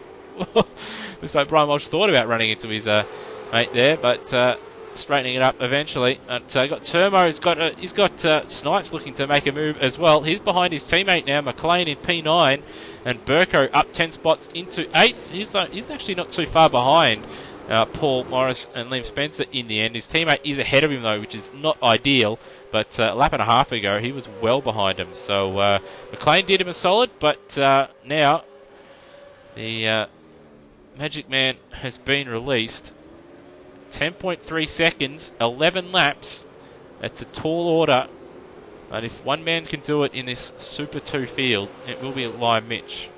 Looks like Brian Walsh thought about running into his mate there, but straightening it up eventually. Got Termo. He's got Snipes looking to make a move as well. He's behind his teammate now, Mclain in P9, and Burko up 10 spots into 8th. He's actually not too far behind Paul Morris and Liam Spencer in the end. His teammate is ahead of him though, which is not ideal. But a lap and a half ago, he was well behind him. So Mclain did him a solid, but now the Magic Man has been released. 10.3 seconds, 11 laps. That's a tall order. But if one man can do it in this Super 2 field, it will be Lime Mitch.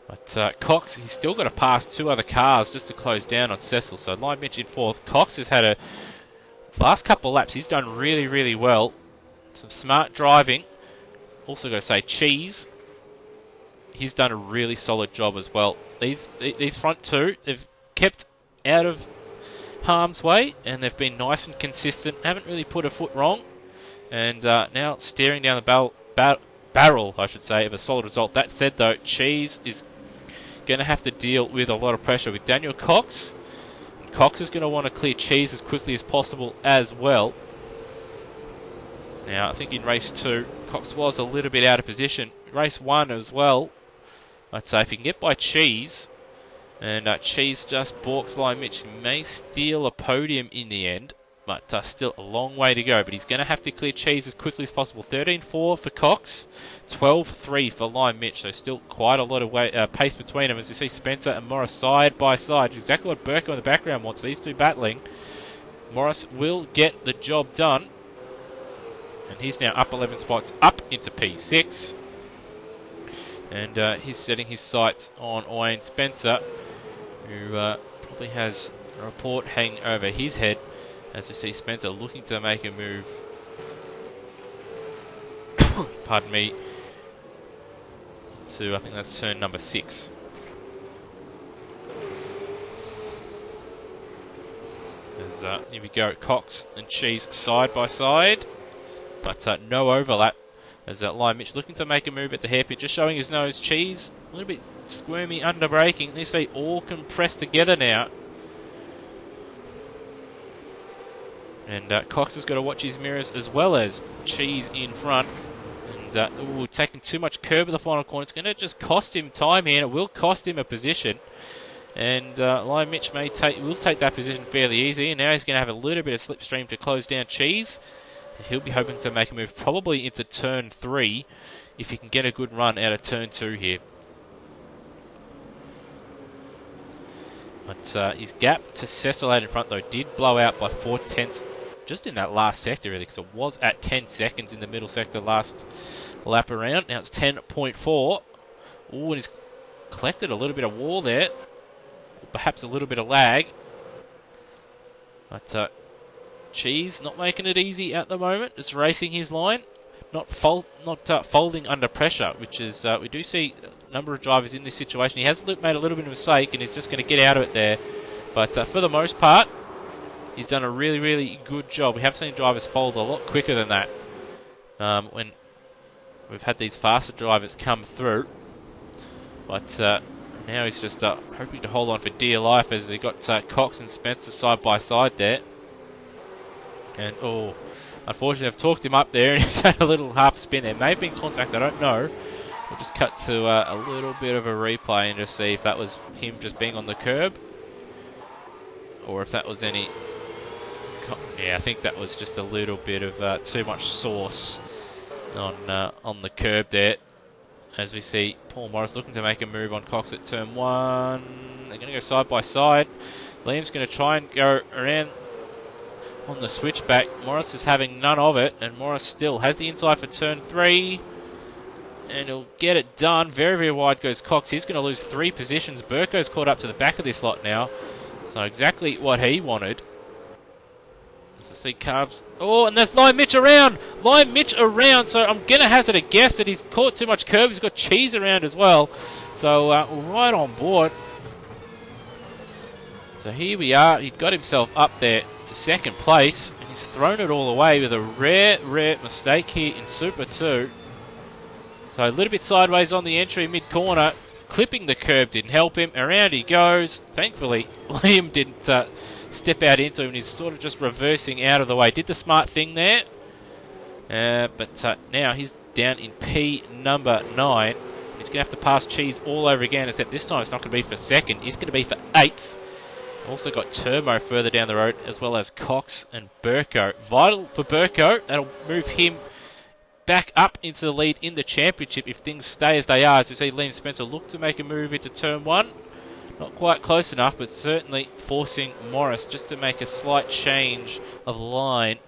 But Cox, he's still got to pass 2 other cars just to close down on Cecil. So Lime Mitch in 4th. Cox has had last couple of laps, he's done really, really well. Some smart driving. Also got to say, Cheese, he's done a really solid job as well. These front 2, they've kept out of harm's way, and they've been nice and consistent, haven't really put a foot wrong, and now staring down the barrel, I should say, of a solid result. That said though, Cheese is going to have to deal with a lot of pressure with Daniel Cox. Cox is going to want to clear Cheese as quickly as possible as well. Now I think in race 2 Cox was a little bit out of position, race 1 as well. I'd say if he can get by Cheese, and Cheese just balks Lime Mitch, he may steal a podium in the end, but still a long way to go. But he's going to have to clear Cheese as quickly as possible. 13.4 for Cox, 12.3 for Lime Mitch, so still quite a lot of pace between them as you see Spencer and Morris side by side. Exactly what Burko in the background wants, these two battling. Morris will get the job done, and he's now up 11 spots, up into P6. And he's setting his sights on Wayne Spencer, who probably has a report hanging over his head as we see Spencer looking to make a move. Pardon me. To I think that's turn number 6. As here we go, Cox and Cheese side by side, but no overlap. As Lime Mitch looking to make a move at the hairpin, just showing his nose. Cheese a little bit squirmy under braking. These three all compressed together now. And Cox has got to watch his mirrors as well as Cheese in front. And taking too much curb in the final corner. It's going to just cost him time here. And it will cost him a position. And Lime Mitch will take that position fairly easy. And now he's going to have a little bit of slipstream to close down Cheese. He'll be hoping to make a move probably into turn 3 if he can get a good run out of turn 2 here. But his gap to Cecil out in front though did blow out by 4/10 just in that last sector really, because it was at 10 seconds in the middle sector last lap around. Now it's 10.4. And he's collected a little bit of wall there, perhaps a little bit of lag. But Cheese not making it easy at the moment, just racing his line. not folding under pressure, which is we do see a number of drivers in this situation. He has made a little bit of a mistake, and he's just going to get out of it there. But for the most part, he's done a really, really good job. We have seen drivers fold a lot quicker than that when we've had these faster drivers come through. But now he's just hoping to hold on for dear life as we got Cox and Spencer side by side there. And unfortunately, I've talked him up there and he's had a little half spin there. May have been contact, I don't know. We'll just cut to a little bit of a replay and just see if that was him just being on the curb, or if that was any... Yeah, I think that was just a little bit of too much sauce on the curb there. As we see Paul Morris looking to make a move on Cox at turn 1. They're going to go side by side. Liam's going to try and go around on the switchback. Morris is having none of it, and Morris still has the inside for turn 3. And he'll get it done. Very, very wide goes Cox. He's going to lose 3 positions. Burko's caught up to the back of this lot now. So exactly what he wanted. As I see Carbs. Oh, and there's Lime Mitch around. Lime Mitch around. So I'm going to hazard a guess that he's caught too much curb. He's got Cheese around as well. So right on board. So here we are. He's got himself up there to second place. And he's thrown it all away with a rare mistake here in Super 2. So a little bit sideways on the entry mid-corner. Clipping the curb didn't help him. Around he goes. Thankfully, Liam didn't step out into him. And he's sort of just reversing out of the way. Did the smart thing there. But now he's down in P number 9. He's going to have to pass Cheese all over again. Except this time it's not going to be for second. It's going to be for 8th. Also got Termo further down the road, as well as Cox and Burko. Vital for Burko. That'll move him back up into the lead in the championship if things stay as they are. As we see Liam Spencer look to make a move into turn 1. Not quite close enough, but certainly forcing Morris just to make a slight change of line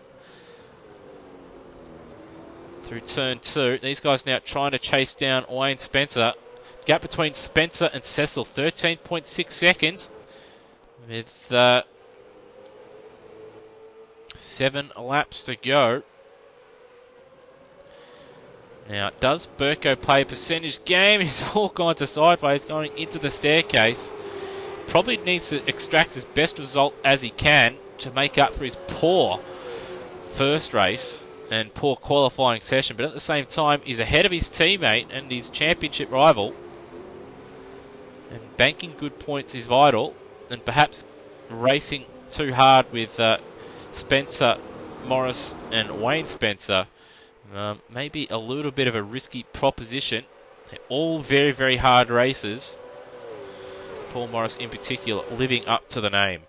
through turn 2. These guys now trying to chase down Wayne Spencer. Gap between Spencer and Cecil, 13.6 seconds. With 7 laps to go. Now, does Burko play a percentage game? He's all gone to sideways, going into the staircase. Probably needs to extract his best result as he can to make up for his poor first race and poor qualifying session. But at the same time, he's ahead of his teammate and his championship rival. And banking good points is vital. And perhaps racing too hard with Spencer, Morris and Wayne Spencer. Maybe a little bit of a risky proposition. They're all very, very hard races. Paul Morris in particular living up to the name.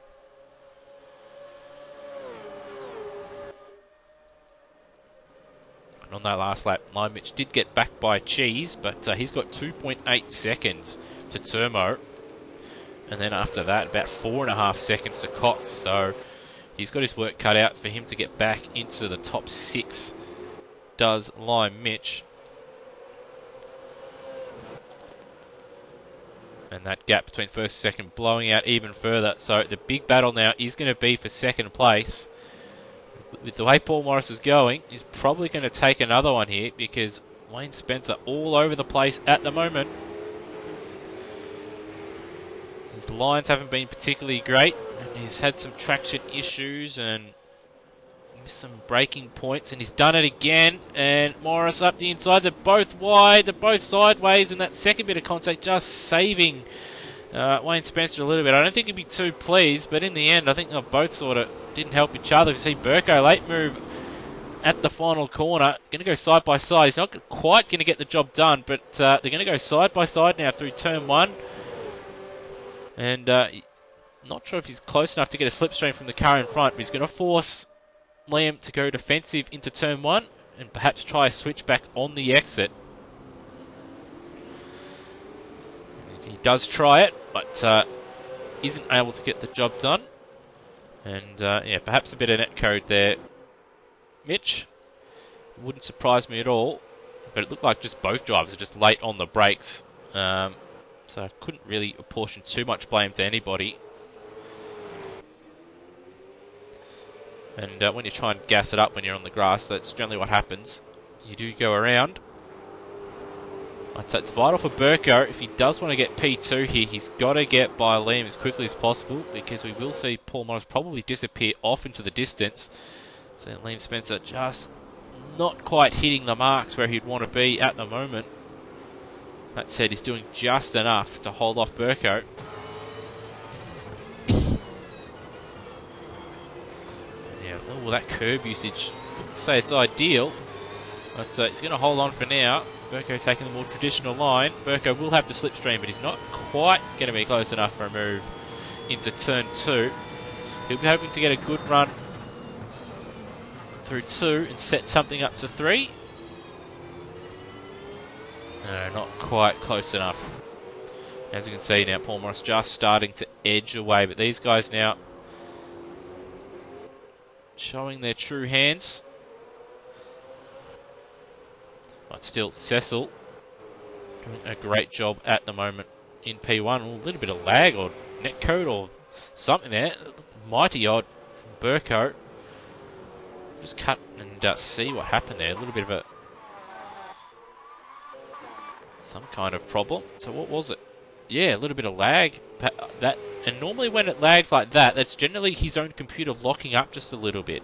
And on that last lap, Lime Mitch did get back by Cheese, but he's got 2.8 seconds to Termo. And then after that, about 4.5 seconds to Cox. So he's got his work cut out for him to get back into the top 6. Does Lime Mitch. And that gap between first and second blowing out even further. So the big battle now is going to be for second place. With the way Paul Morris is going, he's probably going to take another one here because Wayne Spencer all over the place at the moment. His lines haven't been particularly great, and he's had some traction issues and missed some braking points, and he's done it again. And Morris up the inside. They're both wide, they're both sideways, and that second bit of contact just saving Wayne Spencer a little bit. I don't think he'd be too pleased, but in the end, I think they both sort of didn't help each other. You see Burko late move at the final corner. Going to go side by side. He's not quite going to get the job done, but they're going to go side by side now through turn 1. And not sure if he's close enough to get a slipstream from the car in front, but he's going to force Liam to go defensive into turn 1 and perhaps try a switchback on the exit. He does try it, but isn't able to get the job done. And yeah, perhaps a bit of net code there. Mitch, wouldn't surprise me at all, but it looked like just both drivers are just late on the brakes. So I couldn't really apportion too much blame to anybody. And when you try and gas it up when you're on the grass, that's generally what happens. you do go around. It's vital for Burko. If he does want to get P2 here, he's got to get by Liam as quickly as possible, because we will see Paul Morris probably disappear off into the distance. So Liam Spencer just not quite hitting the marks where he'd want to be at the moment. That said, he's doing just enough to hold off Burko. Yeah, oh, that curb usage, I wouldn't say it's ideal, but he's going to hold on for now. Burko taking the more traditional line. Burko will have to slipstream, but he's not quite going to be close enough for a move into turn 2. He'll be hoping to get a good run through 2 and set something up to 3. No, not quite close enough. As you can see now, Paul Morris just starting to edge away, but these guys now showing their true hands. But still, Cecil doing a great job at the moment in P1. A little bit of lag or netcode or something there. Mighty odd from Burko. Just cut and see what happened there. A little bit of a some kind of problem. So what was it? Yeah, a little bit of lag. And normally when it lags like that, that's generally his own computer locking up just a little bit.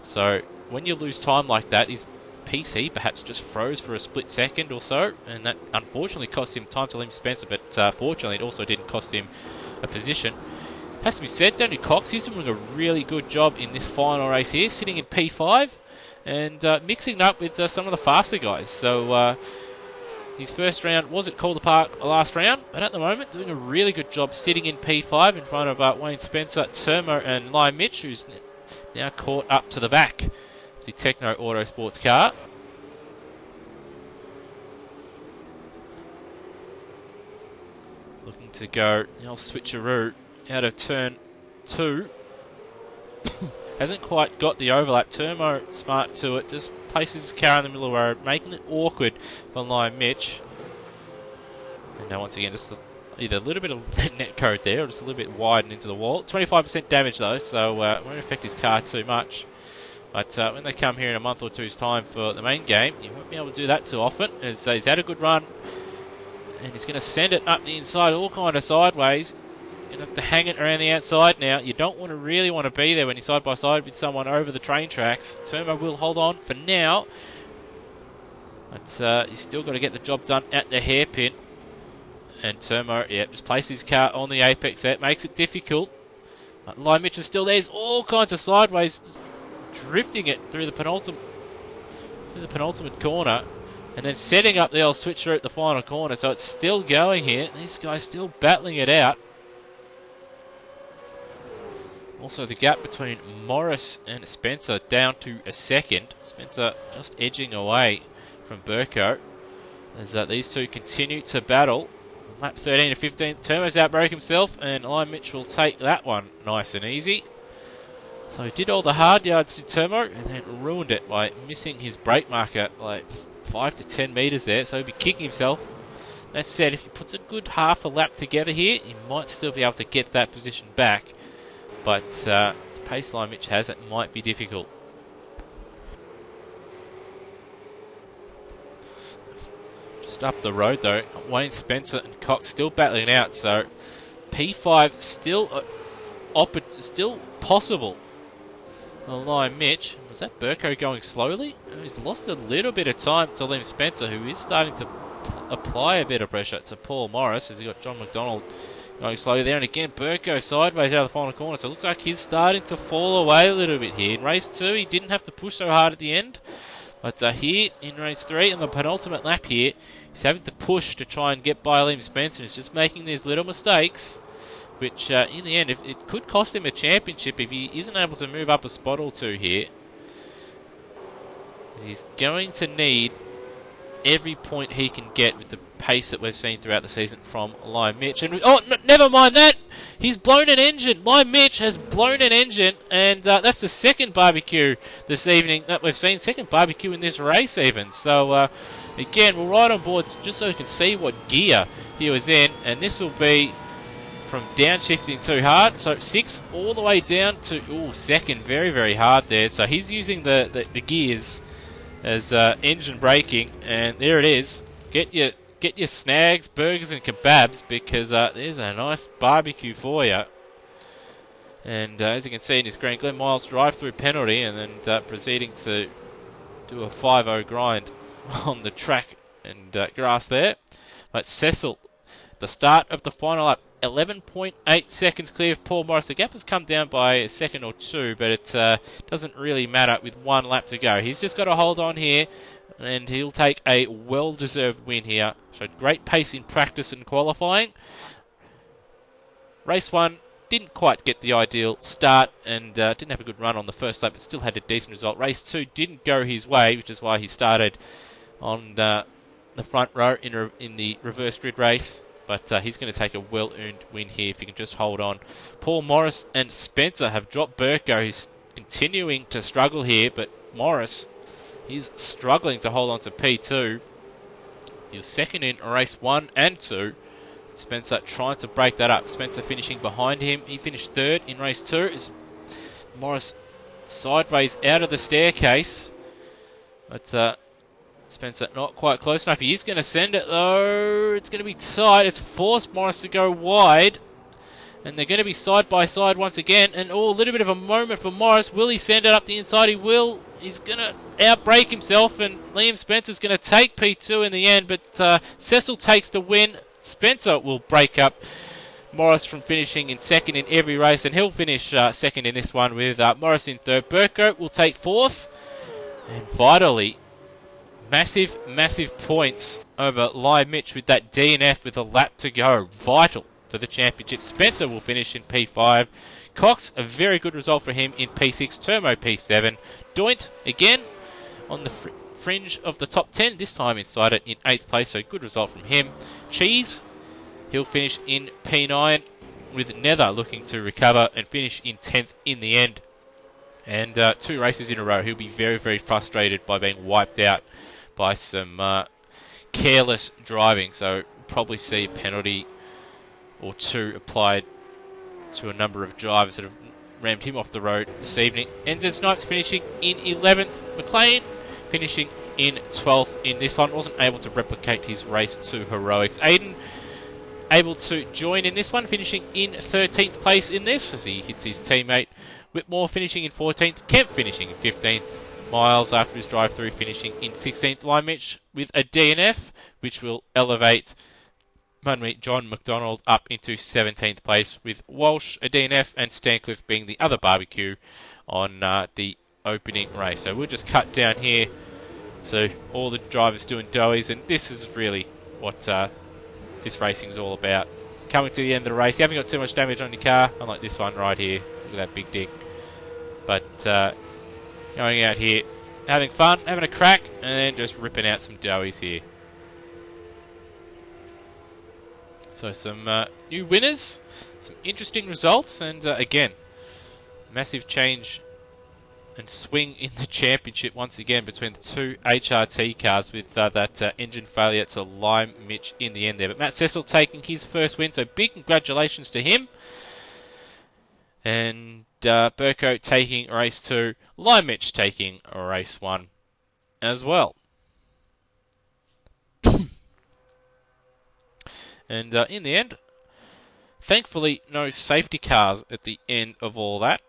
So when you lose time like that, his PC perhaps just froze for a split second or so, and that unfortunately cost him time to Liam Spencer, but fortunately it also didn't cost him a position. Has to be said, Daniel Cox, he's doing a really good job in this final race here, sitting in P5 and mixing up with some of the faster guys. So his first round was at Calder Park last round, but at the moment doing a really good job sitting in P5 in front of Wayne Spencer, Termo and Lime Mitch, who's now caught up to the back of the Techno Autosports car. Looking to go the old switcheroo out of turn 2. Hasn't quite got the overlap. Termo smart to it, just places his car in the middle of the road, making it awkward for Lime Mitch. And now once again, just either a little bit of net code there, or just a little bit wide and into the wall. 25% damage though, so it won't affect his car too much. But when they come here in a month or two's time for the main game, you won't be able to do that too often, as he's had a good run. And he's going to send it up the inside, all kind of sideways. He's going to have to hang it around the outside now. You don't really want to be there when you're side by side with someone over the train tracks. Termo will hold on for now. But he's still got to get the job done at the hairpin. And Termo, yeah, just places his car on the apex there. It makes it difficult. But Lime Mitch is still there. There's all kinds of sideways, drifting it through the penultimate corner. And then setting up the old switcher at the final corner. So it's still going here. These guys still battling it out. Also the gap between Morris and Spencer down to a second. Spencer just edging away from Burko. As these two continue to battle. Lap 13 to 15. Termo's outbroke himself. And Lime Mitch will take that one nice and easy. So he did all the hard yards to Termo. And then ruined it by missing his brake marker like 5 to 10 metres there, so he'll be kicking himself. That said, if he puts a good half a lap together here, he might still be able to get that position back. But the pace line Mitch has, it might be difficult. Just up the road though, Wayne Spencer and Cox still battling it out, so P5 still possible. Lime Mitch. Was that Burko going slowly? He's lost a little bit of time to Liam Spencer, who is starting to apply a bit of pressure to Paul Morris, as he got John Mcdonald going slowly there. And again, Burko sideways out of the final corner, so it looks like he's starting to fall away a little bit here. In race 2, he didn't have to push so hard at the end. But here in race 3, in the penultimate lap here, he's having to push to try and get by Liam Spencer. He's just making these little mistakes, which in the end, it could cost him a championship if he isn't able to move up a spot or two here. He's going to need every point he can get with the pace that we've seen throughout the season from Lime Mitch. And never mind that! He's blown an engine! Lime Mitch has blown an engine, and that's the second barbecue this evening that we've seen. Second barbecue in this race even. So, again, we'll ride on board just so we can see what gear he was in, and this will be from downshifting too hard, so 6 all the way down to second, very very hard there. So he's using the gears as engine braking, and there it is. Get your snags, burgers, and kebabs, because there's a nice barbecue for you. And as you can see in his screen, Glenn Wiles drive-through penalty, and then proceeding to do a 5-0 grind on the track and grass there. But Cecil, the start of the final lap, 11.8 seconds clear of Paul Morris. The gap has come down by a second or two, but it doesn't really matter with one lap to go. He's just got to hold on here, and he'll take a well-deserved win here. Showed great pace in practice and qualifying. Race 1 didn't quite get the ideal start and didn't have a good run on the first lap, but still had a decent result. Race 2 didn't go his way, which is why he started on the front row in the reverse grid race. But he's going to take a well-earned win here if he can just hold on. Paul Morris and Spencer have dropped Burko, who's continuing to struggle here, but Morris, he's struggling to hold on to P2. He was second in race 1 and 2. Spencer trying to break that up. Spencer finishing behind him. He finished third in race 2. As Morris sideways out of the staircase. But Spencer not quite close enough. He is going to send it though. It's going to be tight. It's forced Morris to go wide. And they're going to be side by side once again. And a little bit of a moment for Morris. Will he send it up the inside? He will. He's going to outbrake himself. And Liam Spencer's going to take P2 in the end. But Cecil takes the win. Spencer will break up Morris from finishing in second in every race. And he'll finish second in this one with Morris in third. Burko will take fourth. And finally, massive points over Mitch with that DNF with a lap to go. Vital for the championship. Spencer will finish in P5. Cox, a very good result for him in P6. Termo P7. Doint, again, on the fringe of the top 10. This time inside it in 8th place, so good result from him. Cheese, he'll finish in P9 with Nether looking to recover and finish in 10th in the end. And 2 races in a row, he'll be very frustrated by being wiped out by some careless driving. So probably see a penalty or 2 applied to a number of drivers that have rammed him off the road this evening. Enzo Snipes finishing in 11th. Mcclain finishing in 12th in this one. Wasn't able to replicate his race 2 heroics. Aiden able to join in this one, finishing in 13th place in this as he hits his teammate. Whitmore finishing in 14th. Kemp finishing in 15th. Miles after his drive-through finishing in 16th. Mitch with a DNF, which will elevate John Mcdonald up into 17th place, with Walsh a DNF and Stancliffe being the other barbecue on the opening race. So we'll just cut down here to all the drivers doing doughies, and this is really what this racing is all about. Coming to the end of the race, you haven't got too much damage on your car, unlike this one right here. Look at that big ding. But going out here, having fun, having a crack, and then just ripping out some doughies here. So some new winners, some interesting results, and again, massive change and swing in the championship once again between the 2 HRT cars, with that engine failure to Lime Mitch in the end there. But Matt Cecil taking his first win, so big congratulations to him. And Burko taking race 2, Lime Mitch taking race 1 as well. And in the end, thankfully no safety cars at the end of all that.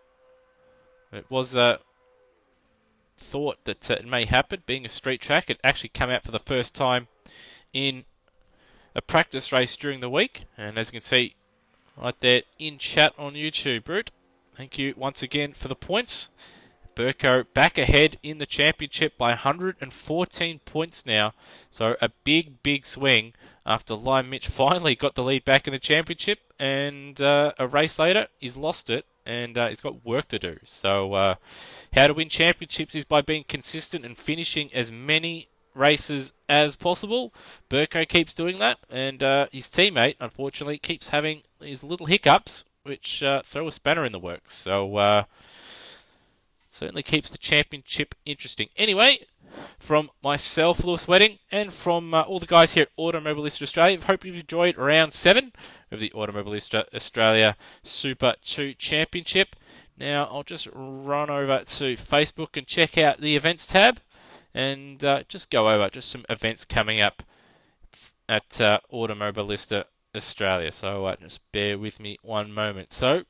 It was thought that it may happen, being a street track. It actually came out for the first time in a practice race during the week. And as you can see right there in chat on YouTube, Brute, thank you once again for the points. Burko back ahead in the championship by 114 points now. So a big swing after Lime Mitch finally got the lead back in the championship, and a race later he's lost it, and he's got work to do. So how to win championships is by being consistent and finishing as many races as possible. Burko keeps doing that, and his teammate unfortunately keeps having his little hiccups, which throw a spanner in the works. So certainly keeps the championship interesting. Anyway, from myself, Lewis Wedding, and from all the guys here at Automobilista Australia, I hope you've enjoyed round 7 of the Automobilista Australia Super 2 Championship. Now, I'll just run over to Facebook and check out the events tab. and just go over just some events coming up at Automobilista Australia. So just bear with me one moment. So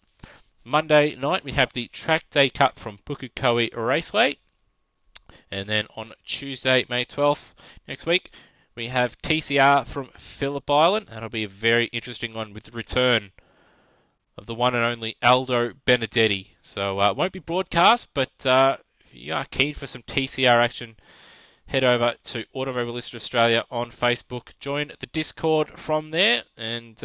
Monday night we have the Track Day Cup from Pukekohe Raceway. And then on Tuesday, May 12th, next week, we have TCR from Phillip Island. That'll be a very interesting one with the return of the one and only Aldo Benedetti. So it won't be broadcast, but if you are keen for some TCR action, head over to Automobilista Australia on Facebook. Join the Discord from there and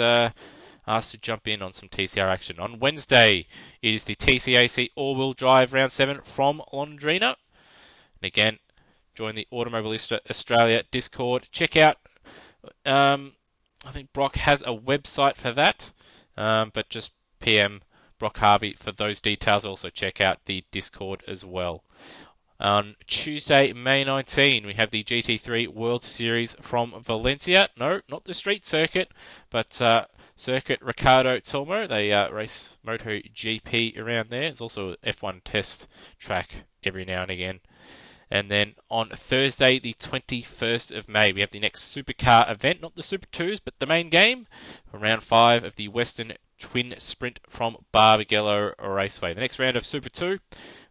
ask to jump in on some TCR action. On Wednesday, it is the TCAC All-Wheel Drive Round 7 from Londrina. And again, join the Automobilista Australia Discord. Check out, I think Brock has a website for that, but just PM Brock Harvey for those details. Also check out the Discord as well. On Tuesday, May 19, we have the GT3 World Series from Valencia. No, not the street circuit, but Circuit Ricardo Termo. They race MotoGP around there. It's also an F1 test track every now and again. And then on Thursday, the 21st of May, we have the next supercar event, not the Super 2s, but the main game, for round 5 of the Western Twin Sprint from Barbagallo Raceway. The next round of Super 2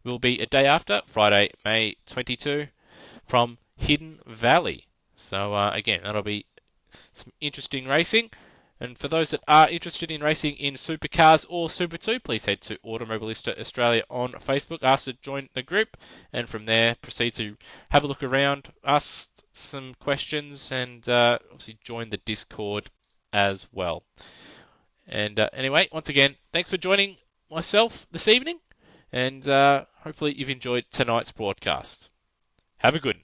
will be a day after, Friday, May 22, from Hidden Valley. So again, that'll be some interesting racing. And for those that are interested in racing in supercars or Super 2, please head to Automobilista Australia on Facebook. Ask to join the group, and from there proceed to have a look around, ask some questions, and obviously join the Discord as well. And anyway, once again, thanks for joining myself this evening, and hopefully you've enjoyed tonight's broadcast. Have a good one.